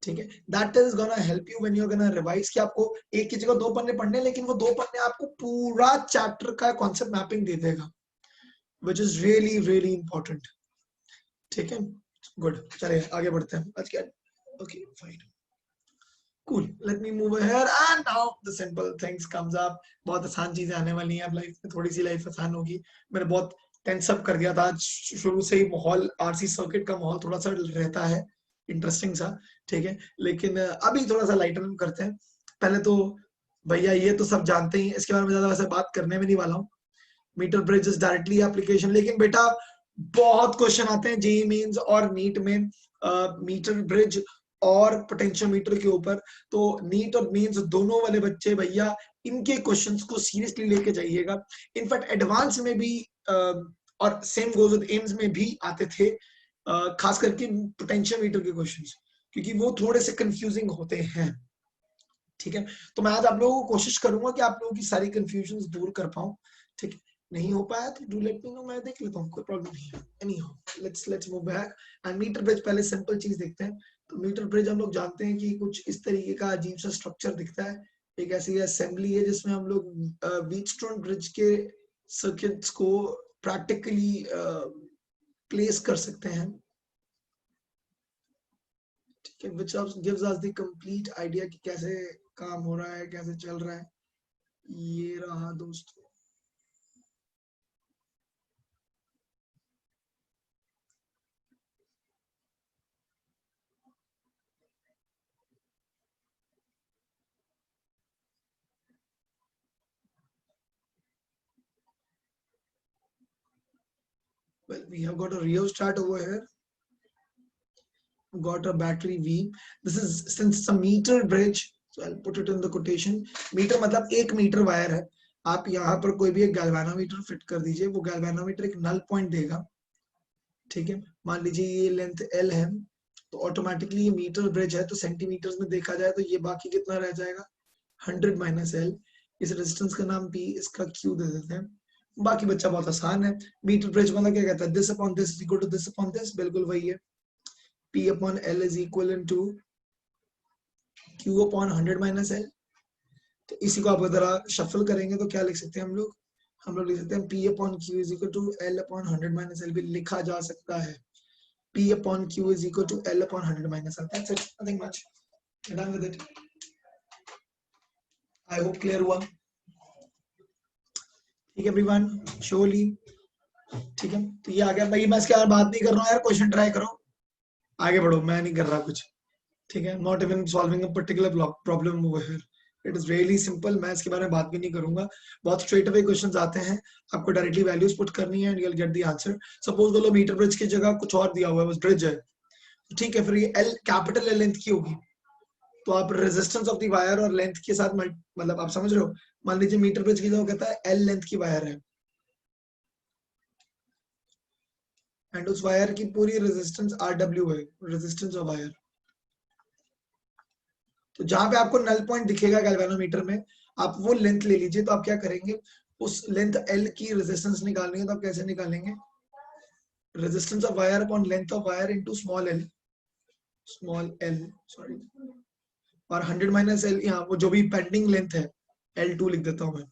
ठीक है। That is gonna help you when you are gonna revise, कि आपको एक की जगह 2 पन्ने पढ़ने, लेकिन वो 2 पन्ने आपको पूरा चैप्टर का कॉन्सेप्ट मैपिंग दे देगा, which is really really important, ठीक है। गुड, चलिए आगे बढ़ते हैं आज क्या। Okay fine, cool, let me move ahead and now the simple things comes up। बहुत आसान चीजें आने वाली हैं अब लाइफ में, थोड़ी सी लाइफ आसान होगी। मैंने बहुत टेंस अप कर दिया था आज शुरू से ही, माहौल आरसी सर्किट का माहौल थोड़ा सा रहता है इंटरेस्टिंग सा, ठीक है, लेकिन अभी थोड़ा सा लाइटन करते हैं। पहले तो भैया ये तो सब जानते ही, इसके बारे में ज्यादा वैसे बात करने में नहीं वाला हूँ। Meter bridge is directly application, लेकिन बेटा बहुत क्वेश्चन आते हैं जेईई मेंस और नीट में मीटर ब्रिज और पोटेंशियोमीटर के ऊपर। तो नीट और मेंस दोनों वाले बच्चे भैया इनके क्वेश्चंस को सीरियसली लेके जाइएगा। इनफैक्ट एडवांस में भी और सेम गोज विद एम्स में भी आते थे, खास करके पोटेंशियोमीटर के क्वेश्चंस, क्योंकि वो थोड़े से कंफ्यूजिंग होते हैं, ठीक है। तो मैं आज आप लोगों को कोशिश करूंगा कि आप लोगों की सारी कंफ्यूजन दूर कर पाऊं, ठीक है। नहीं हो पाया तो डू लेट मी नो, मैं देख लेता हूँ, कोई प्रॉब्लम नहीं है। Anyhow let's move back and meter bridge. पहले सिंपल चीज देखते हैं। तो मीटर ब्रिज हम लोग जानते हैं कि कुछ इस तरीके का अजीब सा स्ट्रक्चर दिखता है। एक ऐसी असेंबली है जिसमें हम लोग व्हीटस्टोन ब्रिज के सर्किट्स को प्रैक्टिकली प्लेस कर सकते हैं, ठीक है, which gives us the complete idea कि कैसे काम हो रहा है, कैसे चल रहा है। ये रहा दोस्तों, well, we have got a rheostat over here, got a battery V. This is since it's a meter bridge, so I'll put it in the quotation. Meter मतलब 1 मीटर वायर है। आप यहाँ पर कोई भी एक गैल्वेनोमीटर फिट कर दीजिए, वो गैल्वेनोमीटर एक नल पॉइंट देगा, ठीक है। मान लीजिए ये लेंथ L है, तो ऑटोमेटिकली ये मीटर ब्रिज है, तो सेंटीमीटर्स में देखा जाए तो ये बाकी कितना रह जाएगा, 100 माइनस L। इस रेजिस्टेंस का नाम P, इसका Q दे देते हैं। बाकी बच्चा बहुत आसान है। मीटर ब्रिज मतलब क्या कहता है, this upon this is equal to this upon this, बिल्कुल वही है। P upon L is equal to Q upon 100 minus L। तो इसी को आप अगर शफल करेंगे तो क्या लिख सकते हैं हम लोग लिख सकते हैं P upon Q is equal to L upon 100 minus L भी लिखा जा सकता है। P upon Q is equal to L upon 100 minus L। That's it, nothing much, done with it. I hope clear हुआ, ठीक है एवरीवन, श्योरली, ठीक है। तो ये आ गया भाई, मैं इसके बारे में बात नहीं कर रहा हूँ यार, क्वेश्चन ट्राई करो, आगे बढ़ो, मैं नहीं कर रहा कुछ, ठीक है। Not even solving a particular problem over here, it is really simple. मैं इसके बारे में बात भी नहीं करूंगा, बहुत स्ट्रेट अवे क्वेश्चंस आते हैं, आपको डायरेक्टली वैल्यूज पुट करनी है and you will get the answer. Suppose बोलो मीटर ब्रिज की जगह कुछ और दिया हुआ है, बस ब्रिज है, ठीक है, फिर ये L कैपिटल L लेंथ की होगी, तो आप रेजिस्टेंस ऑफ द वायर और लेंथ के साथ मतलब आप समझ रहे हो। मान लीजिए मीटर ब्रिज की जगह कहता है L लेंथ की वायर है एंड उस वायर की पूरी रेजिस्टेंस Rw है, रेजिस्टेंस ऑफ वायर। तो जहां पे आपको नल पॉइंट दिखेगा गैल्वेनोमीटर में, आप वो लेंथ ले लीजिए। तो आप क्या करेंगे, उस लेंथ L की रेजिस्टेंस निकालनी है, तो आप कैसे निकालेंगे, resistance of wire upon length of wire into small l, sorry, और 100 माइनस L, यहाँ वो जो भी पेंडिंग लेंथ है L2 लिख देता हूं मैं,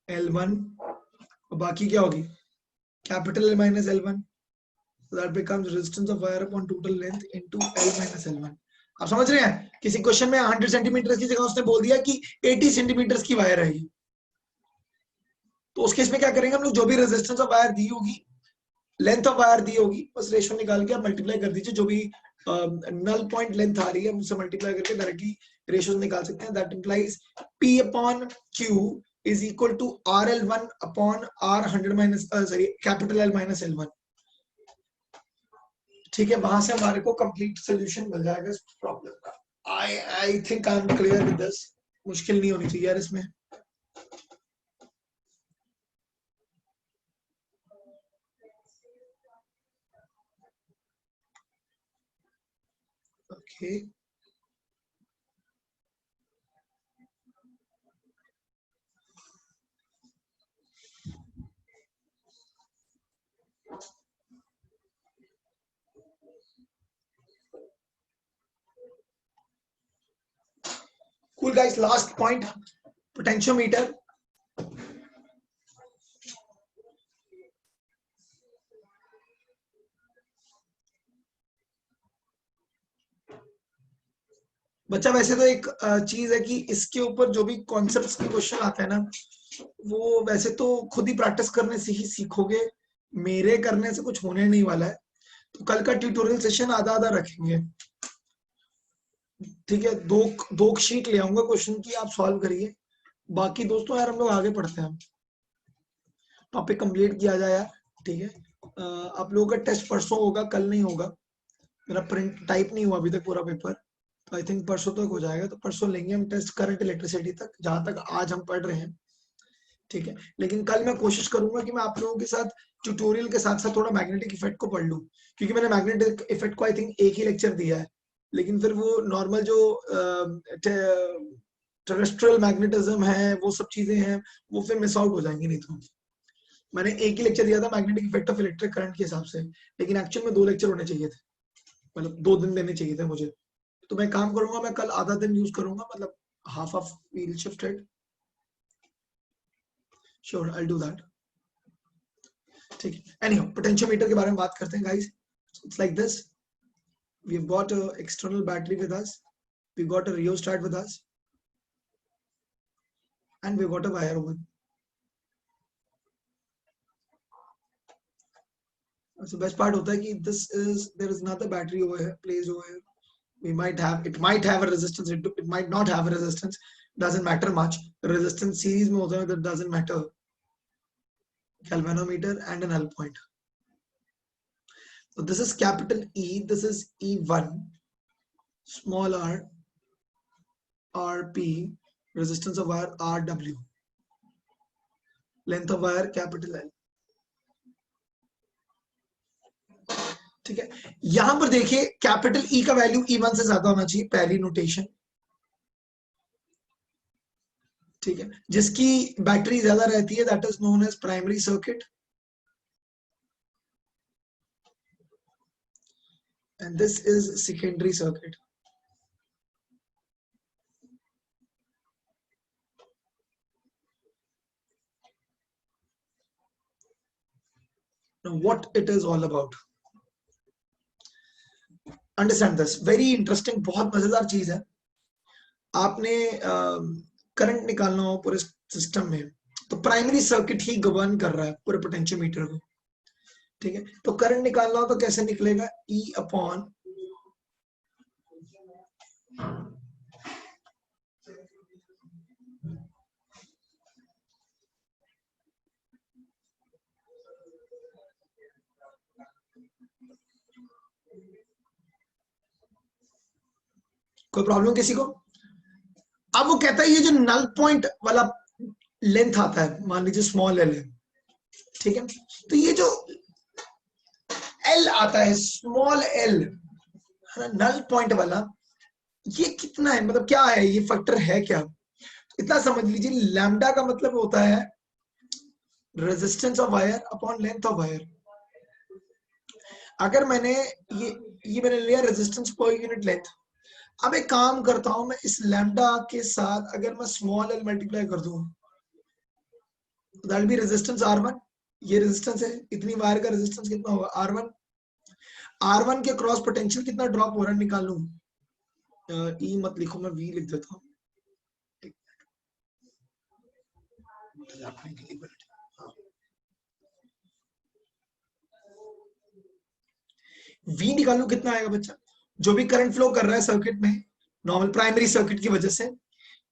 L1, और बाकी क्या होगी, capital L minus L1, so that becomes resistance of wire upon total length into L minus L1। आप समझ रहे हैं, किसी क्वेश्चन में 100 सेंटीमीटर की जगह उसने बोल दिया कि 80 सेंटीमीटर की वायर है, तो उस केस में क्या करेंगे हम लोग, जो भी रेजिस्टेंस ऑफ वायर दी होगी, लेंथ ऑफ वायर दी होगी, बस रेशियो निकाल के आप मल्टीप्लाई कर दीजिए, जो भी नल पॉइंट लेंथ आ रही है उससे मल्टीप्लाई करके डायरेक्टली रेशियो निकाल सकते हैं। That implies P upon Q is equal to RL1 upon R 100 minus sorry capital L minus L1, ठीक है। वहां से हमारे को कंप्लीट सोल्यूशन मिल जाएगा इस प्रॉब्लम का। I think I am clear with this, मुश्किल नहीं होनी चाहिए यार इसमें। Okay guys, last point, potentiometer. बच्चा वैसे तो एक चीज है कि इसके ऊपर जो भी कॉन्सेप्ट्स के क्वेश्चन आते हैं ना, वो वैसे तो खुद ही प्रैक्टिस करने से ही सीखोगे, मेरे करने से कुछ होने नहीं वाला है। तो कल का ट्यूटोरियल सेशन आधा आधा रखेंगे, ठीक है। दो शीट ले आऊंगा क्वेश्चन की, आप सॉल्व करिए। बाकी दोस्तों यार हम लोग आगे पढ़ते हैं, टॉपिक कंप्लीट किया जाए यार, ठीक है। आप लोगों का टेस्ट परसों होगा, कल नहीं होगा। मेरा प्रिंट टाइप नहीं हुआ अभी तक पूरा पेपर, तो आई थिंक परसों तक हो जाएगा। तो परसों लेंगे हम टेस्ट करंट इलेक्ट्रिसिटी तक, जहां तक आज हम पढ़ रहे हैं, ठीक है। लेकिन कल मैं कोशिश करूंगा कि मैं आप लोगों के साथ ट्यूटोरियल के साथ साथ थोड़ा मैग्नेटिक इफेक्ट को पढ़ लूं, क्योंकि मैंने मैग्नेटिक इफेक्ट को आई थिंक एक ही लेक्चर दिया है, लेकिन फिर वो नॉर्मल जो टेरेस्ट्रियल मैग्नेटिज्म है, वो सब चीजें हैं, वो फिर मिस आउट हो जाएंगी। नहीं तो मैंने एक ही लेक्चर दिया था magnetic effect of electric current के हिसाब से, लेकिन एक्चुअल में 2 लेक्चर होने चाहिए थे, मतलब 2 दिन देने चाहिए थे मुझे। तो मैं काम करूंगा, मैं कल आधा दिन यूज करूंगा, मतलब half of we'll shifted. Sure, I do that, ठीक है। एनीहाउ, पोटेंशियोमीटर के बारे में बात करते हैं guys. It's like this, we have got a external battery with us, we got a rheostat with us, and we got a wire over. So best part होता है कि there is another battery over here, placed over here. It might have a resistance, it might not have a resistance, doesn't matter much. Resistance series में होता है, that doesn't matter. Galvanometer and a null point. So this is capital E, this is E1, small r, RP, resistance of wire RW, length of wire capital L, ठीक है। यहां पर देखिए कैपिटल ई का वैल्यू E1 से ज्यादा होना चाहिए, पहली नोटेशन, ठीक है। जिसकी बैटरी ज्यादा रहती है that is known as primary circuit, and this is secondary circuit. What it is all about, understand this, very interesting, बहुत मजेदार चीज है। आपने करंट निकालना हो पूरे सिस्टम में, तो प्राइमरी सर्किट ही गवर्न कर रहा है पूरे पोटेंशियोमीटर को, ठीक है। तो करंट निकालना हो तो कैसे निकलेगा, E अपॉन कोई प्रॉब्लम किसी को? अब वो कहता है ये जो नल पॉइंट वाला लेंथ आता है, मान लीजिए स्मॉल एल है, ठीक है। तो ये जो एल आता है, स्मॉल एल, नल पॉइंट वाला, ये कितना है, मतलब क्या है, ये फैक्टर है क्या? इतना समझ लीजिए, लैम्डा का मतलब होता है resistance of wire upon length of wire. अगर मैंने ये मैंने लिया रेजिस्टेंस पर यूनिट लेंथ। अब एक काम करता हूं, मैं इस लैम्डा के साथ अगर मैं स्मॉल एल मल्टीप्लाई कर दूं, that will B resistance R1, ये रेजिस्टेंस है, इतनी वायर का रेजिस्टेंस कितना होगा R1। R1 के क्रॉस पोटेंशियल कितना ड्रॉप हो रहा है निकाल लूं, E मत लिखो, मैं V लिख देता हूं, V निकाल लूं, कितना आएगा बच्चा, जो भी करंट फ्लो कर रहा है सर्किट में नॉर्मल प्राइमरी सर्किट की वजह से,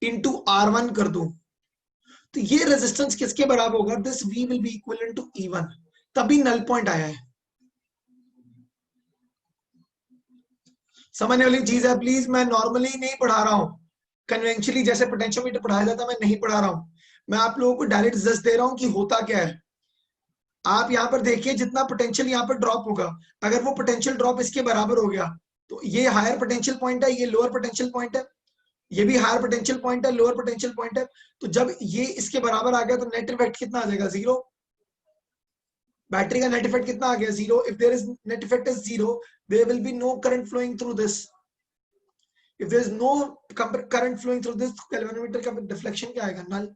इनटू R1 कर दूं, तो ये रेजिस्टेंस किसके बराबर होगा, this V will be equivalent to E1, तभी नल पॉइंट आया है। समझने वाली चीज है, प्लीज, मैं नॉर्मली नहीं पढ़ा रहा हूं, कन्वेंशनली जैसे पोटेंशियोमीटर पढ़ाया जाता है मैं नहीं पढ़ा रहा हूं, मैं आप लोगों को डायरेक्ट जस्ट दे रहा हूं कि होता क्या है। आप यहाँ पर देखिए, जितना पोटेंशियल यहाँ पर ड्रॉप होगा, अगर वो पोटेंशियल ड्रॉप इसके बराबर हो गया, तो ये हायर पोटेंशियल पॉइंट है, ये लोअर पोटेंशियल पॉइंट है, ये भी हायर पोटेंशियल पॉइंट है, लोअर पोटेंशियल पॉइंट है। तो जब ये इसके बराबर आ गया तो नेट इफेक्ट कितना आ जाएगा, 0। बैटरी का नेट इफेक्ट कितना आ गया, 0। If there is net effect is 0, there will be no current flowing through this, If there is no current flowing through this galvanometer का डिफ्लेक्शन क्या आएगा? नल,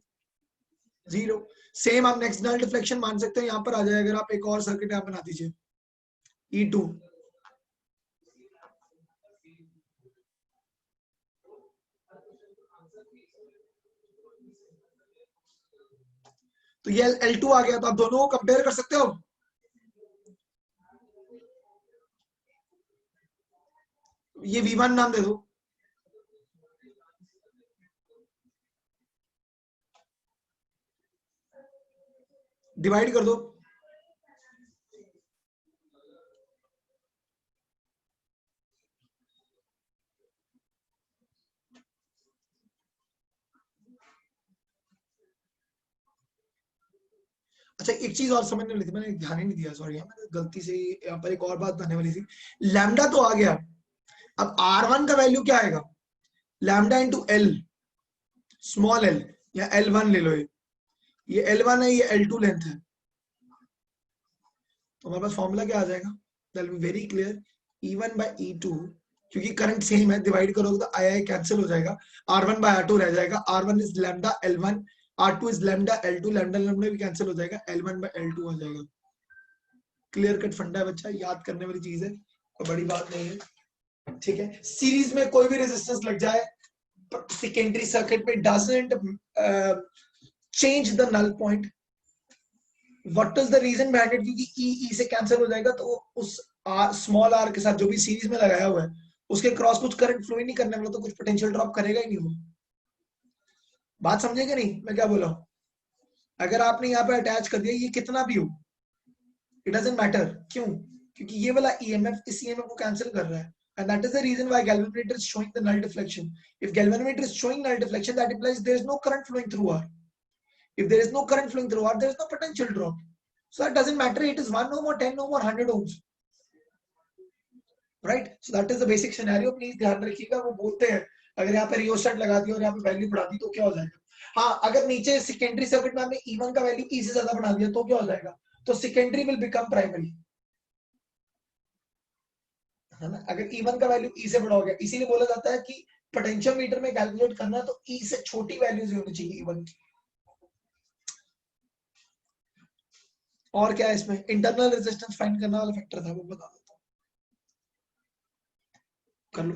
जीरो। सेम आप नेक्स्ट नल डिफ्लेक्शन मान सकते हैं, यहाँ पर आ जाए अगर आप एक और सर्किट यहाँ बना दीजिए E2, तो ये L2 आ गया, तो आप दोनों को कंपेयर कर सकते हो। ये V1 नाम दे दो, डिवाइड कर दो, अच्छा एक चीज और समझने वाली थी, मैंने ध्यान ही नहीं दिया, सॉरी, मैंने गलती से यहाँ पर एक और बात बताने वाली थी। लैम्डा तो आ गया, अब R1 का वैल्यू क्या आएगा? Lambda into L, small l या L1 ले लो, ये L1 है, ये L2 लेंथ है, तो हमारे पास फॉर्मूला क्या आ जाएगा? That will be very clear, E1 by E2, क्योंकि करंट सेम है, डिवाइड करोगे तो आई कैंसिल हो जाएगा, R1 by R2 रह जाएगा, R1 is lambda L1, R2 is lambda L2, lambda lambda भी कैंसिल हो जाएगा, L1 by L2 आ जाएगा। क्लियर कट फंडा है बच्चा, याद करने वाली चीज है, कोई बड़ी बात नहीं है, ठीक है। सीरीज में कोई भी रेजिस्टेंस लग जाए सेकेंडरी सर्किट में doesn't change the null point. What is the reason behind it? क्योंकि E से कैंसिल हो जाएगा, तो उस स्मॉल r के साथ जो भी सीरीज में लगाया हुआ है उसके क्रॉस कुछ करंट फ्लो ही नहीं करने वाला, तो कुछ पोटेंशियल ड्रॉप करेगा ही नहीं वो। बात समझेगा नहीं मैं क्या बोला हूं? अगर आपने यहाँ पे अटैच कर दिया, ये कितना भी हो, इट डजंट मैटर, क्यों? क्योंकि ये वाला EMF इस EMF को कैंसिल कर रहा है, and that is the reason why galvanometer is showing the null deflection. If galvanometer is showing null deflection, that implies there is no current flowing through R. If there is no current flowing through R, there is no potential drop. So that doesn't matter, it is 1 ohm or 10 ohm or 100 ohms. Right? So that is the basic scenario. Please ध्यान रखिएगा, वो बोलते हैं अगर यहाँ पे रियोस्टेट लगा दी और यहाँ पे वैल्यू बढ़ा दी तो क्या हो जाएगा? हाँ, अगर नीचे सेकेंडरी सर्किट में हमने E1 का वैल्यू E से ज्यादा बढ़ा दिया तो क्या हो जाएगा? तो सेकेंडरी विल बिकम प्राइमरी, है ना? अगर E1 का वैल्यू E से बड़ा हो गया, इसीलिए बोला जाता है कि पोटेंशियोमीटर में कैलकुलेट करना तो E से छोटी वैल्यूज होनी चाहिए E1 की। और क्या है इसमें? इंटरनल रेजिस्टेंस फाइंड करने वाला फैक्टर था, वो बता देता हूं, कर लो।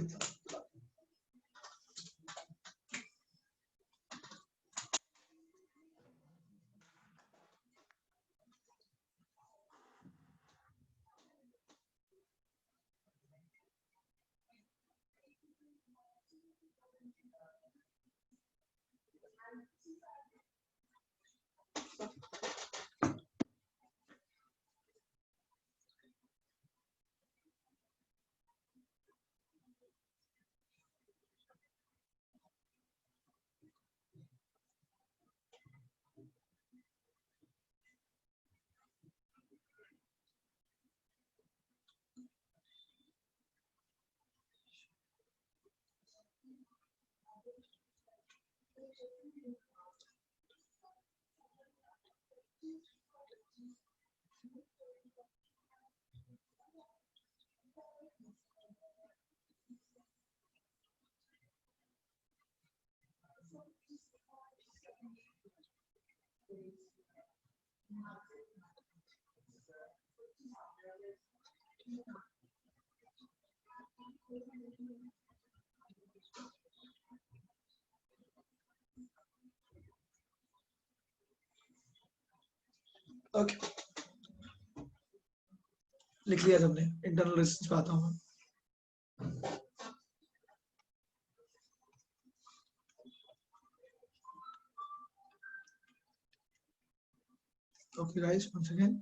ओके, लिख लिया सबने? इंटरनल रेजिस्टेंस पे आता हूं मैं। ओके गाइस, once again,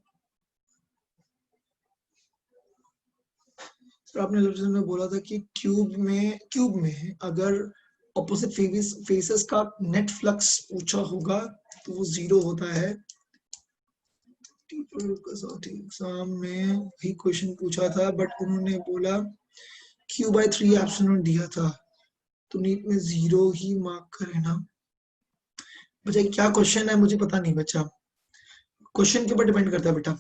तो आपने रिजल्ट में बोला था कि क्यूब में अगर ऑपोजिट फेसेस का नेट फ्लक्स पूछा होगा तो वो 0 होता है। एग्जाम में भी क्वेश्चन पूछा था, बट उन्होंने बोला Q/3 एप्सिलॉन दिया था, तो नीट में 0 ही मार्क करे ना। बच्चा क्या क्वेश्चन है मुझे पता नहीं, बच्चा क्वेश्चन के ऊपर डिपेंड करता है बेटा,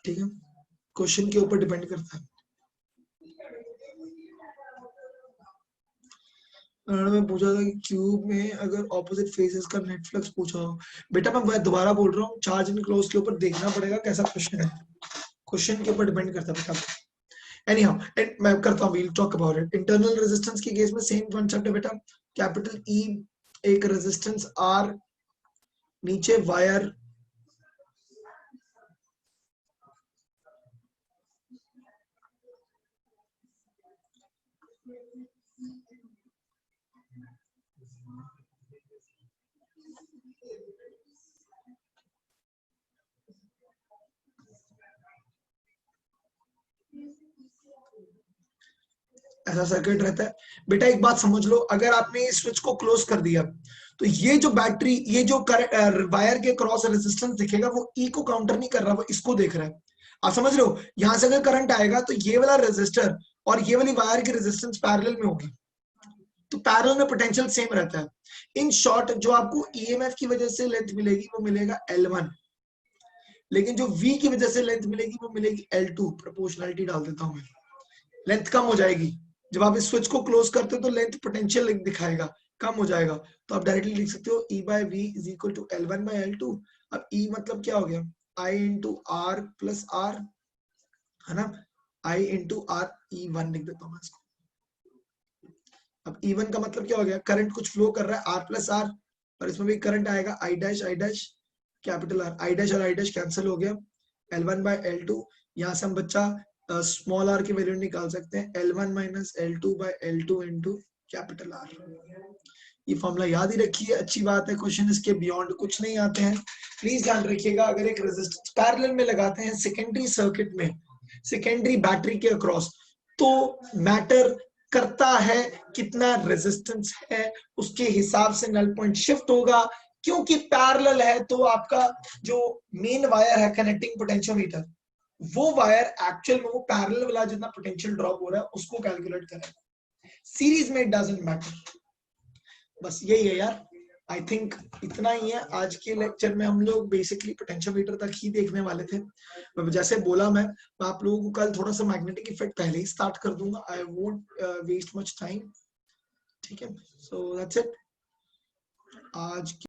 ठीक है, क्वेश्चन के ऊपर डिपेंड करता है। में पूछा था कि क्यूब में अगर ऑपोजिट फेसेस का नेट फ्लक्स पूछा हो। बेटा मैं दोबारा बोल रहा हूँ, चार्ज एंड क्लोज के ऊपर देखना पड़ेगा कैसा क्वेश्चन है, क्वेश्चन के ऊपर डिपेंड करता है बेटा। एनीहाउ मैं करता हूँ, we'll talk about it. Internal resistance के केस में सेम कॉन्सेप्ट है बेटा, कैपिटल ई एक रेजिस्टेंस आर, नीचे वायर ऐसा सर्किट रहता है बेटा। एक बात समझ लो, अगर आपने इस स्विच को क्लोज कर दिया तो ये जो बैटरी, ये जो वायर के क्रॉस रेजिस्टेंस दिखेगा वो ई को काउंटर नहीं कर रहा, वो इसको देख रहा है। आप समझ रहे हो, यहां से अगर करंट आएगा तो ये वाला रेजिस्टर और ये वाली वायर की रेजिस्टेंस पैरेलल में होगी, तो पैरेलल में पोटेंशियल सेम रहता है। इन शॉर्ट जो आपको ईएमएफ की वजह से लेंथ मिलेगी वो मिलेगा L1, लेकिन जो V की वजह से लेंथ मिलेगी वो मिलेगी L2। प्रोपोर्शनलिटी डाल देता हूं मैं, लेंथ कम हो जाएगी। जब आप इस स्विच को क्लोज करते हो तो लेंथ पोटेंशियल दिखाएगा, कम हो जाएगा। तो आप डायरेक्टली लिख सकते हो E by V is equal to L1 by L2। अब E मतलब क्या हो गया, I into R plus R, है ना, I into R, E1 लिख देता हूं मैं इसको। अब E1 का मतलब क्या हो गया, करंट कुछ फ्लो कर रहा है R plus R, और इसमें भी करंट आएगा I dash capital R, I dash और I dash कैंसिल हो गया, L1 by L2। यहाँ से हम बच्चा स्मॉल r की वैल्यू निकाल सकते हैं, L1 minus L2 by L2 into capital R। ये फॉर्मूला याद ही रखिए, अच्छी बात है। क्वेश्चन इसके बियॉन्ड कुछ नहीं आते हैं, प्लीज ध्यान रखिएगा। अगर एक रेजिस्टेंस पैरेलल में लगाते हैं सेकेंडरी सर्किट में, सेकेंडरी बैटरी के अक्रॉस, तो मैटर करता है कितना रेजिस्टेंस है, उसके हिसाब से नल पॉइंट शिफ्ट होगा। क्योंकि पैरेलल है तो आपका जो मेन वायर है कनेक्टिंग पोटेंशियोमीटर, वो वायर एक्चुअल में वो पैरेलल वाला जितना पोटेंशियल ड्रॉप हो रहा है उसको कैलकुलेट करेगा। सीरीज में इट डजंट मैटर। बस यही है यार, आई थिंक इतना ही है। आज के लेक्चर में हम लोग बेसिकली पोटेंशियोमीटर तक ही देखने वाले थे। जैसे बोला मैं आप लोगों को कल थोड़ा सा मैग्नेटिक इफेक्ट पहले ही स्टार्ट कर दूंगा, I won't waste much time. ठीक है, सो दैट्स इट आज